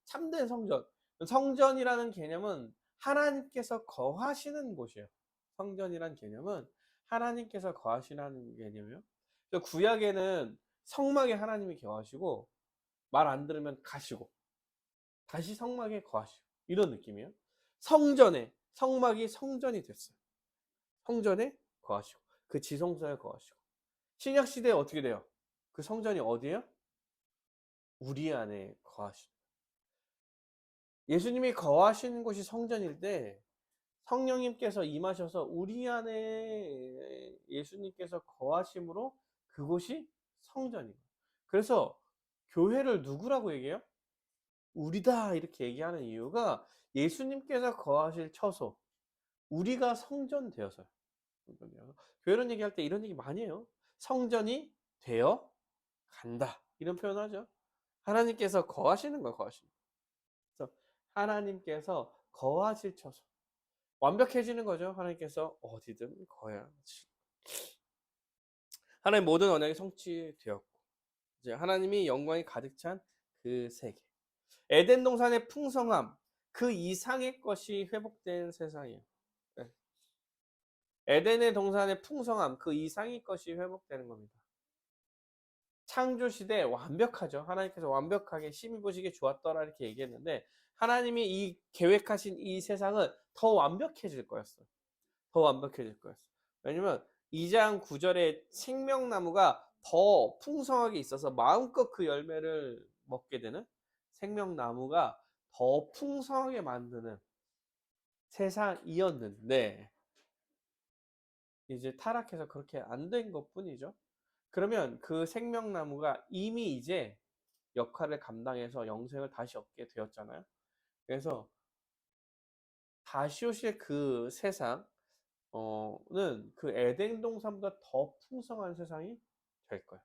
참된 성전. 성전이라는 개념은 하나님께서 거하시는 곳이에요. 성전이라는 개념은 하나님께서 거하시는 개념이에요. 구약에는 성막에 하나님이 거하시고 말 안 들으면 가시고 다시 성막에 거하시고 이런 느낌이에요. 성막이 성전이 됐어요. 성전에 거하시고 그 지성소에 거하시고 신약 시대에 어떻게 돼요? 그 성전이 어디예요? 우리 안에 거하시는. 예수님이 거하시는 곳이 성전일 때 성령님께서 임하셔서 우리 안에 예수님께서 거하심으로 그곳이 성전이에요. 그래서 교회를 누구라고 얘기해요? 우리다 이렇게 얘기하는 이유가 예수님께서 거하실 처소, 우리가 성전 되어서요. 교회론 얘기할 때 이런 얘기 많이 해요. 성전이 되어 간다. 이런 표현하죠. 하나님께서 거하시는 거예요, 거하시는 거. 그래서 하나님께서 거하실 처소. 완벽해지는 거죠. 하나님께서 어디든 거하시. 하나님 모든 언약이 성취되었고, 이제 하나님이 영광이 가득 찬 그 세계. 에덴 동산의 풍성함, 그 이상의 것이 회복된 세상이에요. 네. 에덴의 동산의 풍성함, 그 이상의 것이 회복되는 겁니다. 창조 시대 완벽하죠. 하나님께서 완벽하게 심히 보시기에 좋았더라 이렇게 얘기했는데 하나님이 이 계획하신 이 세상은 더 완벽해질 거였어요. 더 완벽해질 거였어요. 왜냐면 2장 9절에 생명나무가 더 풍성하게 있어서 마음껏 그 열매를 먹게 되는 생명나무가 더 풍성하게 만드는 세상이었는데 이제 타락해서 그렇게 안 된 것뿐이죠. 그러면 그 생명나무가 이미 이제 역할을 감당해서 영생을 다시 얻게 되었잖아요. 그래서 다시 오실 그 세상 는 그 에덴 동산보다 더 풍성한 세상이 될 거예요.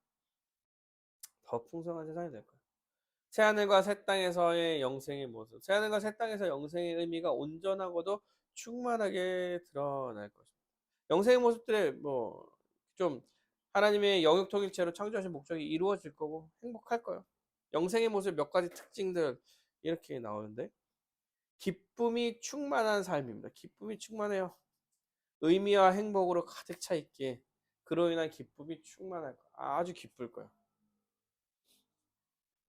더 풍성한 세상이 될 거예요. 새하늘과 새 땅에서의 영생의 모습. 새하늘과 새 땅에서 영생의 의미가 온전하고도 충만하게 드러날 것입니다. 영생의 모습들의 뭐 좀 하나님의 영역 통일체로 창조하신 목적이 이루어질 거고 행복할 거예요. 영생의 모습 몇 가지 특징들 이렇게 나오는데 기쁨이 충만한 삶입니다. 기쁨이 충만해요. 의미와 행복으로 가득 차 있기에 그로 인한 기쁨이 충만할 거예요. 아주 기쁠 거예요.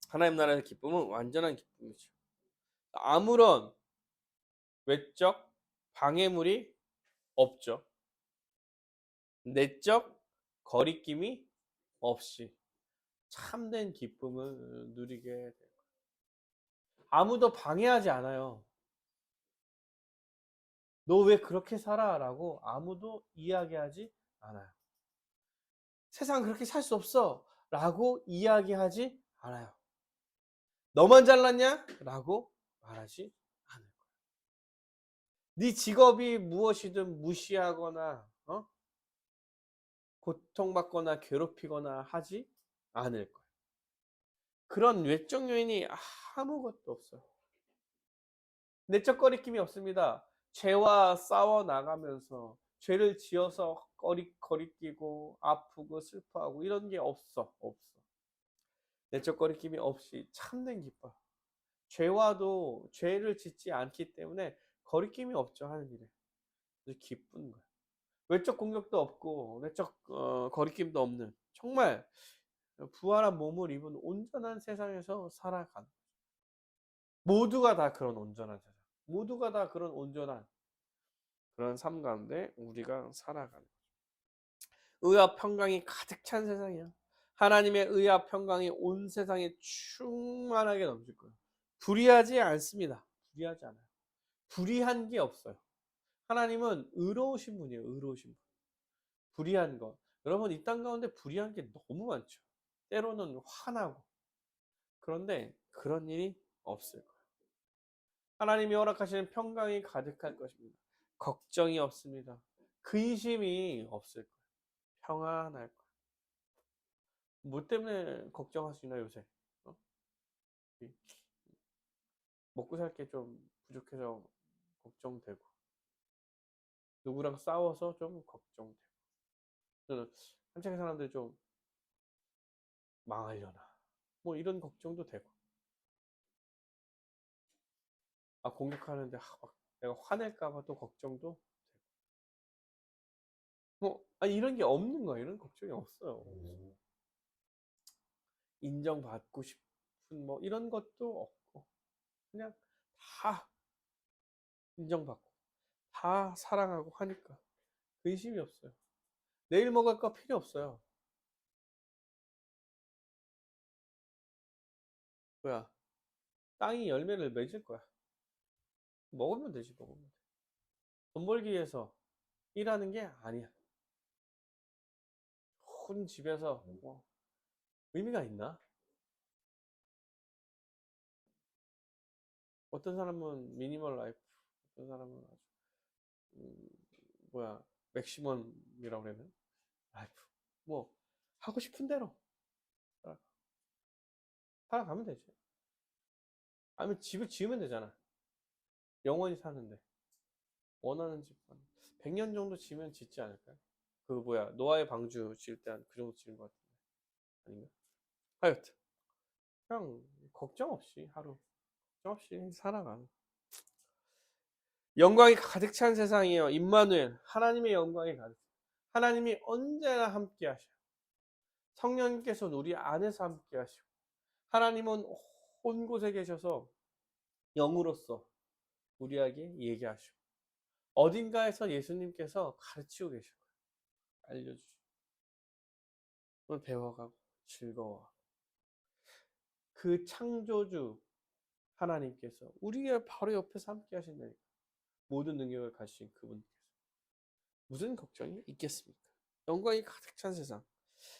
하나님 나라의 기쁨은 완전한 기쁨이죠. 아무런 외적 방해물이 없죠. 내적 거리낌이 없이 참된 기쁨을 누리게 돼요. 아무도 방해하지 않아요. 너 왜 그렇게 살아? 라고 아무도 이야기하지 않아요. 세상 그렇게 살 수 없어. 라고 이야기하지 않아요. 너만 잘났냐? 라고 말하지 않을 거예요. 네 직업이 무엇이든 무시하거나 고통받거나 괴롭히거나 하지 않을 거예요. 그런 외적 요인이 아무것도 없어요. 내적 거리낌이 없습니다. 죄와 싸워 나가면서 죄를 지어서 거리끼고 아프고 슬퍼하고 이런 게 없어. 내적 거리낌이 없이 참된 기뻐. 죄와도 죄를 짓지 않기 때문에 거리낌이 없죠. 하는 일에. 그래서 기쁜 거예요. 외적 공격도 없고 내적 거리낌도 없는 정말 부활한 몸을 입은 온전한 세상에서 살아가는 모두가 다 그런 온전한 세상. 모두가 다 그런 온전한 그런 삶 가운데 우리가 살아가는 의와 평강이 가득 찬 세상이야. 하나님의 의와 평강이 온 세상에 충만하게 넘칠 거예요. 불의하지 않습니다. 불의하지 않아요. 불의한 게 없어요. 하나님은 의로우신 분이에요. 의로우신 분. 불의한 것. 여러분 이 땅 가운데 불의한 게 너무 많죠. 때로는 화나고. 그런데 그런 일이 없을 거예요. 하나님이 허락하시는 평강이 가득할 것입니다. 걱정이 없습니다. 근심이 없을 거예요. 평안할 거예요. 뭐 때문에 걱정하시나 요새? 어? 먹고 살 게 좀 부족해서 걱정되고 누구랑 싸워서 좀 걱정되고 한창의 사람들이 좀 망하려나 뭐 이런 걱정도 되고 공격하는데 막 내가 화낼까 봐 또 걱정도 되고 뭐 이런 게 없는 거야. 이런 걱정이 없어요. 인정받고 싶은 뭐 이런 것도 없고 그냥 다 인정받고 다 사랑하고 하니까 근심이 없어요. 내일 먹을 거 필요 없어요. 뭐야 땅이 열매를 맺을 거야. 먹으면 되지, 먹으면 돼. 돈 벌기 위해서 일하는 게 아니야. 큰 집에서 뭐 의미가 있나? 어떤 사람은 미니멀 라이프, 어떤 사람은 아주 음, 뭐야 맥시멈이라고 그래야 되나? 라이프. 뭐 하고 싶은 대로 살아- 살아가면 되지. 아니면 집을 지으면 되잖아. 영원히 사는데 원하는 집 한 100년 정도 지으면 짓지 않을까요? 그 뭐야 노아의 방주 지을 때 한 그 정도 지은 것 같은데 아닌가? 하여튼 그냥 걱정 없이 하루 걱정 없이 살아가는 영광이 가득 찬 세상이에요. 임마누엘 하나님의 영광이 가득 하나님이 언제나 함께 하셔. 성령님께서 우리 안에서 함께 하시고 하나님은 온 곳에 계셔서 영으로서 우리에게 얘기하시고 어딘가에서 예수님께서 가르치고 계실 거예요. 알려주시고 오늘 배워가고 즐거워. 그 창조주 하나님께서 우리의 바로 옆에서 함께 하신다니까. 모든 능력을 가지신 그분께서 무슨 걱정이 있겠습니까? 영광이 가득 찬 세상,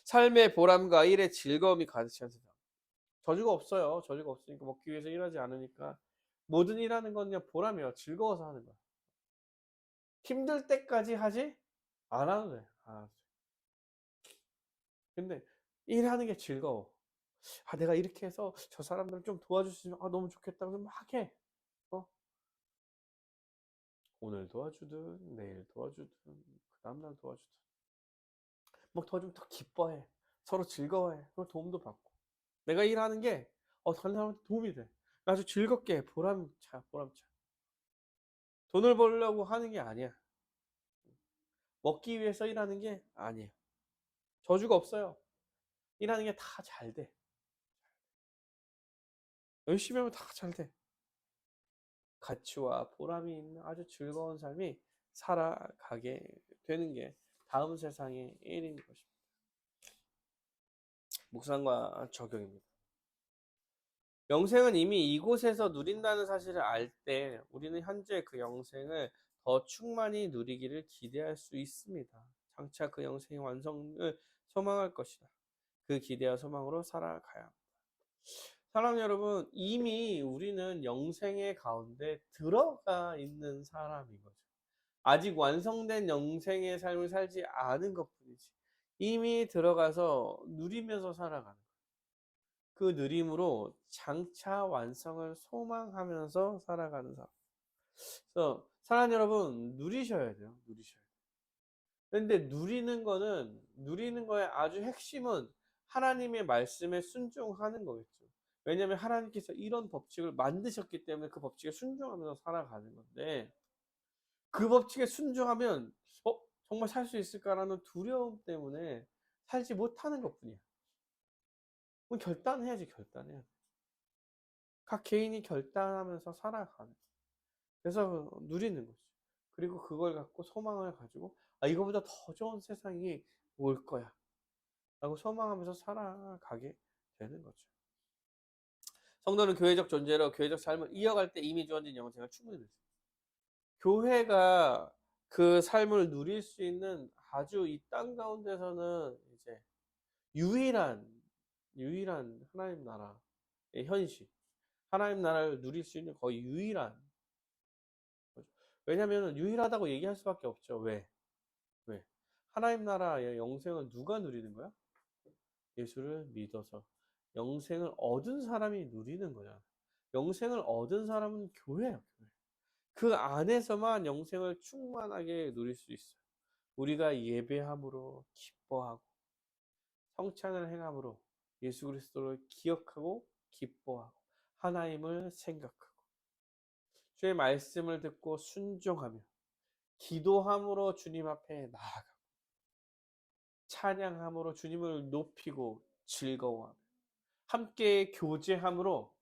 삶의 보람과 일의 즐거움이 가득 찬 세상. 저주가 없어요. 저주가 없으니까 먹기 위해서 일하지 않으니까 모든 일하는 건 그냥 보람이에요. 즐거워서 하는 거야. 힘들 때까지 하지 않아도 돼. 근데 일하는 게 즐거워. 내가 이렇게 해서 저 사람들 좀 도와줄 수 있으면 너무 좋겠다. 그럼 막 해. 어? 오늘 도와주든 내일 도와주든 그 다음날 도와주든 뭐 더 좀 더 기뻐해. 서로 즐거워해. 그리고 도움도 받고. 내가 일하는 게 다른 사람한테 도움이 돼. 아주 즐겁게 보람차 보람차. 돈을 벌려고 하는 게 아니야. 먹기 위해서 일하는 게 아니야. 저주가 없어요. 일하는 게 다 잘 돼. 열심히 하면 다 잘 돼. 가치와 보람이 있는 아주 즐거운 삶이 살아가게 되는 게 다음 세상의 일인 것입니다. 묵상과 적용입니다. 영생은 이미 이곳에서 누린다는 사실을 알 때 우리는 현재 그 영생을 더 충만히 누리기를 기대할 수 있습니다. 장차 그 영생의 완성을 소망할 것이다. 그 기대와 소망으로 살아가야 합니다. 사랑 여러분, 이미 우리는 영생의 가운데 들어가 있는 사람인 거죠. 아직 완성된 영생의 삶을 살지 않은 것뿐이지. 이미 들어가서 누리면서 살아가는 거예요. 그 누림으로 장차 완성을 소망하면서 살아가는 사람. 그래서 사랑 여러분, 누리셔야 돼요. 누리셔야 돼요. 근데 누리는 거의 아주 핵심은 하나님의 말씀에 순종하는 거겠죠. 왜냐하면 하나님께서 이런 법칙을 만드셨기 때문에 그 법칙에 순종하면서 살아가는 건데 그 법칙에 순종하면 정말 살 수 있을까라는 두려움 때문에 살지 못하는 것뿐이야. 그럼 결단해야지 결단해야 돼. 각 개인이 결단하면서 살아가는. 그래서 누리는 거지. 그리고 그걸 갖고 소망을 가지고 이거보다 더 좋은 세상이 올 거야. 라고 소망하면서 살아가게 되는 거죠. 성도는 교회적 존재로 교회적 삶을 이어갈 때 이미 주어진 영생을 충분히 누릴 수 있어요. 교회가 그 삶을 누릴 수 있는 아주 이 땅 가운데서는 이제 유일한 하나님 나라의 현실. 하나님 나라를 누릴 수 있는 거의 유일한 거죠. 왜냐하면 유일하다고 얘기할 수밖에 없죠. 왜? 왜? 하나님 나라의 영생을 누가 누리는 거야? 예수를 믿어서 영생을 얻은 사람이 누리는 거야. 영생을 얻은 사람은 교회예요. 교회. 그 안에서만 영생을 충만하게 누릴 수 있어요. 우리가 예배함으로 기뻐하고 성찬을 행함으로 예수 그리스도를 기억하고 기뻐하고 하나님을 생각하고 주의 말씀을 듣고 순종하며 기도함으로 주님 앞에 나아가고 찬양함으로 주님을 높이고 즐거워하며 함께 교제함으로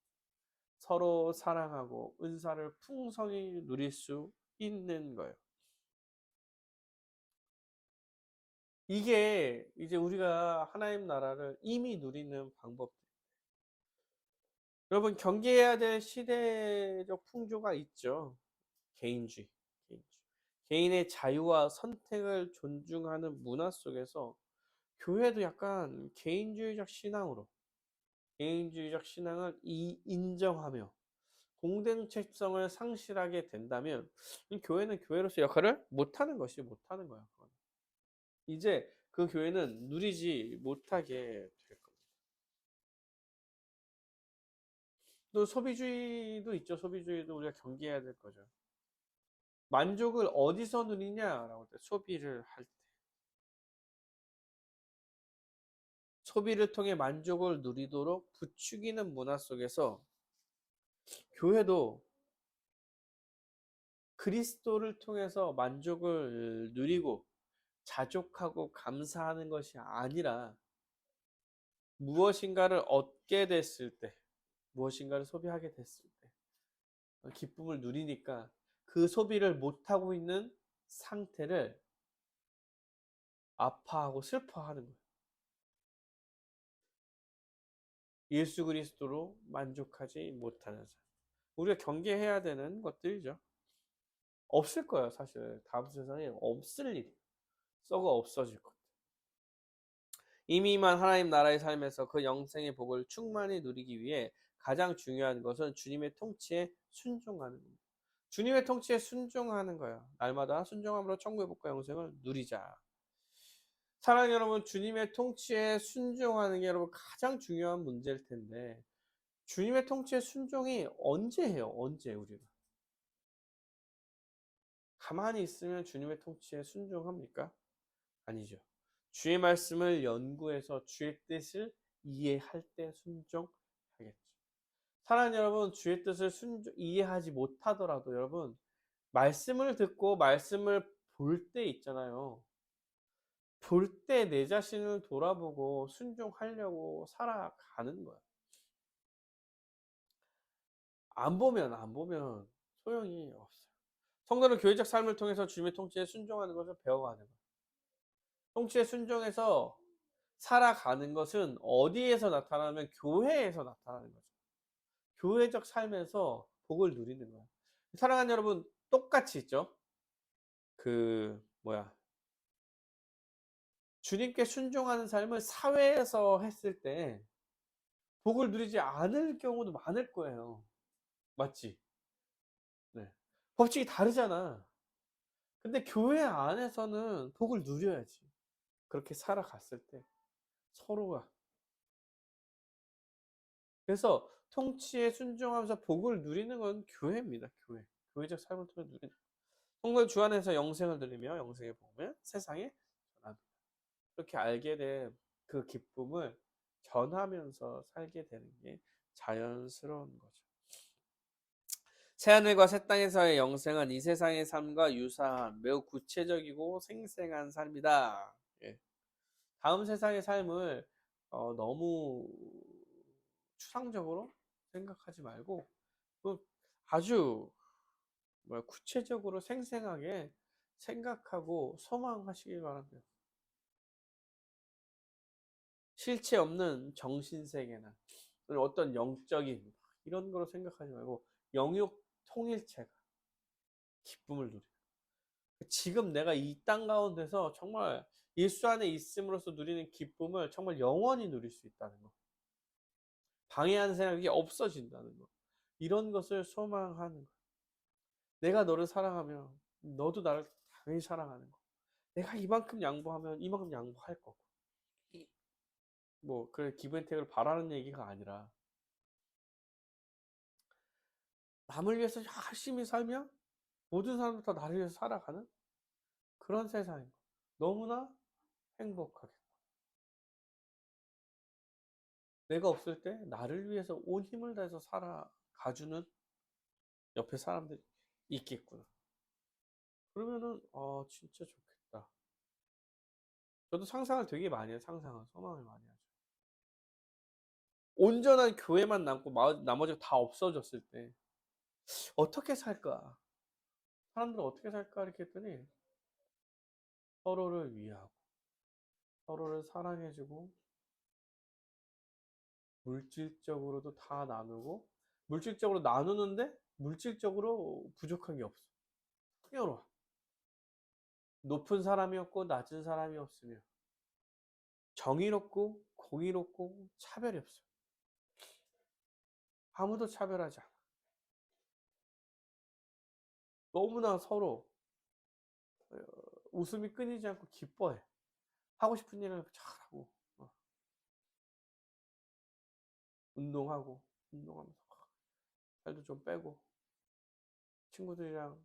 서로 사랑하고 은사를 풍성히 누릴 수 있는 거예요. 이게 이제 우리가 하나님 나라를 이미 누리는 방법. 여러분 경계해야 될 시대적 풍조가 있죠. 개인주의. 개인의 자유와 선택을 존중하는 문화 속에서 교회도 약간 개인주의적 신앙을 인정하며 공동체성을 상실하게 된다면 이 교회는 교회로서 역할을 못하는 거야. 이제 그 교회는 누리지 못하게 될 겁니다. 또 소비주의도 있죠. 소비주의도 우리가 경계해야 될 거죠. 만족을 어디서 누리냐라고 할 때 소비를 할 때. 소비를 통해 만족을 누리도록 부추기는 문화 속에서 교회도 그리스도를 통해서 만족을 누리고 자족하고 감사하는 것이 아니라 무엇인가를 얻게 됐을 때, 무엇인가를 소비하게 됐을 때 기쁨을 누리니까 그 소비를 못하고 있는 상태를 아파하고 슬퍼하는 거예요. 예수 그리스도로 만족하지 못하는 삶. 우리가 경계해야 되는 것들이죠. 없을 거예요, 사실. 다음 세상에 없을 일. 썩어 없어질 것. 이미만 하나님 나라의 삶에서 그 영생의 복을 충만히 누리기 위해 가장 중요한 것은 주님의 통치에 순종하는 겁니다. 주님의 통치에 순종하는 거예요. 날마다 순종함으로 천국의 복과 영생을 누리자. 사랑하는 여러분, 주님의 통치에 순종하는 게 여러분 가장 중요한 문제일 텐데 주님의 통치에 순종이 언제 해요? 언제 우리가? 가만히 있으면 주님의 통치에 순종합니까? 아니죠. 주의 말씀을 연구해서 주의 뜻을 이해할 때 순종하겠죠. 사랑하는 여러분, 주의 뜻을 이해하지 못하더라도 여러분, 말씀을 듣고 말씀을 볼 때 있잖아요. 볼 때 내 자신을 돌아보고 순종하려고 살아가는 거야. 안 보면 소용이 없어요. 성도는 교회적 삶을 통해서 주님의 통치에 순종하는 것을 배워가는 거예요. 통치에 순종해서 살아가는 것은 어디에서 나타나면 교회에서 나타나는 거죠. 교회적 삶에서 복을 누리는 거예요. 사랑하는 여러분, 똑같이 있죠. 주님께 순종하는 삶을 사회에서 했을 때 복을 누리지 않을 경우도 많을 거예요. 맞지? 네. 법칙이 다르잖아. 근데 교회 안에서는 복을 누려야지. 그렇게 살아갔을 때 서로가. 그래서 통치에 순종하면서 복을 누리는 건 교회입니다. 교회. 교회적 삶을 통해 누리는. 성도 주 안에서 영생을 누리며 영생의 복음을 세상에 전합니다. 그렇게 알게 된 그 기쁨을 전하면서 살게 되는 게 자연스러운 거죠. 새하늘과 새 땅에서의 영생은 이 세상의 삶과 유사한 매우 구체적이고 생생한 삶이다. 예. 다음 세상의 삶을 너무 추상적으로 생각하지 말고 아주 구체적으로 생생하게 생각하고 소망하시길 바랍니다. 실체 없는 정신세계나 어떤 영적인 이런 거로 생각하지 말고 영육 통일체가 기쁨을 누리는. 지금 내가 이 땅 가운데서 정말 예수 안에 있음으로써 누리는 기쁨을 정말 영원히 누릴 수 있다는 거. 방해하는 생각이 없어진다는 거. 이런 것을 소망하는 거. 내가 너를 사랑하면 너도 나를 당연히 사랑하는 거. 내가 이만큼 양보하면 이만큼 양보할 거고. 그래 기브앤테이크를 바라는 얘기가 아니라 남을 위해서 열심히 살면 모든 사람들 다 나를 위해서 살아가는 그런 세상인 거. 너무나 행복하게. 내가 없을 때 나를 위해서 온 힘을 다해서 살아가주는 옆에 사람들이 있겠구나. 그러면은 진짜 좋겠다. 저도 상상을 되게 많이 해요. 소망을 많이 하죠. 온전한 교회만 남고 나머지가 다 없어졌을 때 어떻게 살까? 사람들은 어떻게 살까? 이렇게 했더니 서로를 위하고 서로를 사랑해주고 물질적으로도 다 나누고 물질적으로 나누는데 물질적으로 부족한 게 없어. 풍요로워. 높은 사람이 없고 낮은 사람이 없으며 정의롭고 공의롭고 차별이 없어. 아무도 차별하지 않아. 너무나 서로 웃음이 끊이지 않고 기뻐해. 하고 싶은 일을 잘하고 운동하면서 살도 좀 빼고 친구들이랑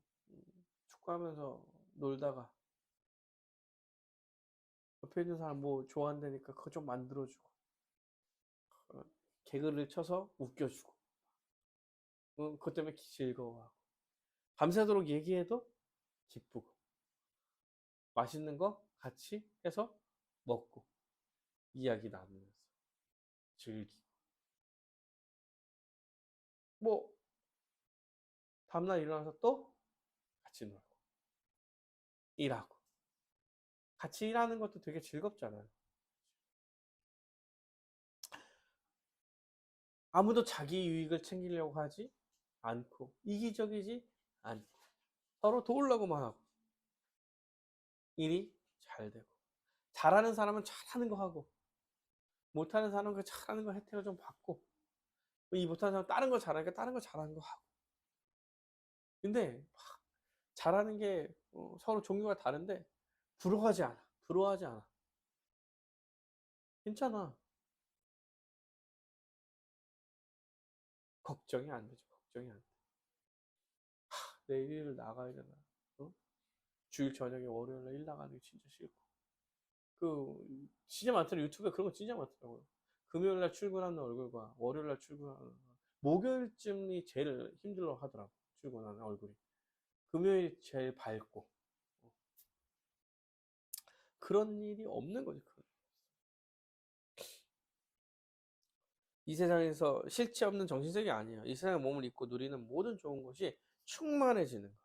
축구하면서 놀다가 옆에 있는 사람 뭐 좋아한다니까 그거 좀 만들어주고 개그를 쳐서 웃겨주고 그것 때문에 즐거워하고 밤새도록 얘기해도 기쁘고 맛있는 거 같이 해서 먹고 이야기 나누면서 즐기고 뭐 다음날 일어나서 또 같이 놀고 일하고 같이 일하는 것도 되게 즐겁잖아요. 아무도 자기 유익을 챙기려고 하지 않고 이기적이지 않고 서로 도우려고만 하고 일이 잘 되고 잘하는 사람은 잘하는 거 하고 못하는 사람은 그 잘하는 거 혜택을 좀 받고 이 못하는 사람은 다른 거 잘하니까 다른 거 잘하는 거 하고 근데 잘하는 게 서로 종류가 다른데 부러워하지 않아 괜찮아 걱정이 안 되죠 걱정이 안 돼. 내일 일 나가야 되나 어? 주일 저녁에 월요일에 일 나가는 게 진짜 싫고 진짜 많더라고요 유튜브에 그런 거 진짜 많더라고요 금요일날 출근하는 얼굴과 월요일날 출근하는 얼굴. 목요일쯤이 제일 힘들어 하더라고 출근하는 얼굴이 금요일이 제일 밝고 그런 일이 없는 거지 이 세상에서 실체 없는 정신세계 아니에요 이 세상에 몸을 입고 누리는 모든 좋은 것이 충만해지는 거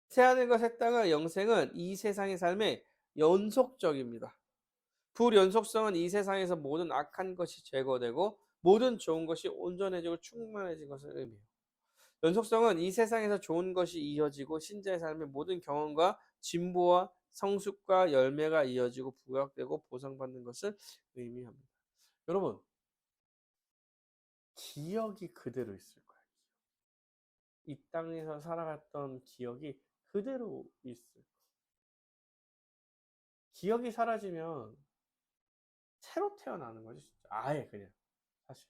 태하늘과 새 땅의 영생은 이 세상의 삶의 연속적입니다 불연속성은 이 세상에서 모든 악한 것이 제거되고 모든 좋은 것이 온전해지고 충만해진 것을 의미해요. 연속성은 이 세상에서 좋은 것이 이어지고 신자의 삶의 모든 경험과 진보와 성숙과 열매가 이어지고 부각되고 보상받는 것을 의미합니다. 여러분, 기억이 그대로 있을 거예요. 이 땅에서 살아갔던 기억이 그대로 있을 거예요. 기억이 사라지면 새로 태어나는 거지, 진짜. 아예 그냥 사실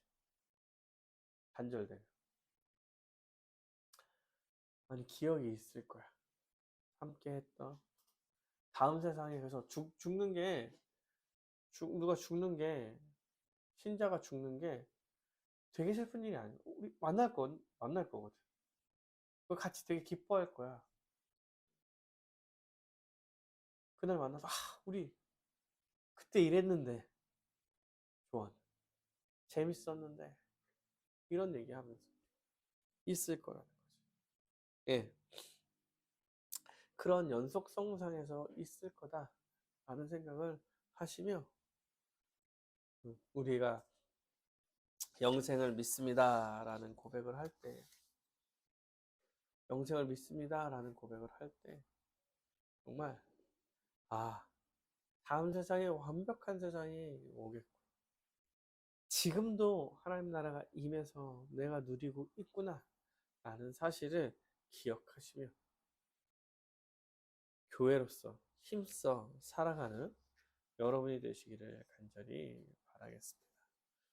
단절되면. 아니 기억이 있을 거야. 함께 했던 다음 세상에 그래서 죽는 게 누가 죽는 게 신자가 죽는 게 되게 슬픈 일이 아니야. 우리 만날 거거든. 같이 되게 기뻐할 거야. 그날 만나서 우리 그때 이랬는데 좋아 재밌었는데 이런 얘기하면서 있을 거라는 거지. 예, 그런 연속성상에서 있을 거다라는 생각을 하시며 우리가 영생을 믿습니다라는 고백을 할 때, 영생을 믿습니다라는 고백을 할 때, 정말, 아, 다음 세상에 완벽한 세상이 오겠고, 지금도 하나님 나라가 임해서 내가 누리고 있구나, 라는 사실을 기억하시며, 교회로서 힘써 살아가는 여러분이 되시기를 간절히 바라겠습니다.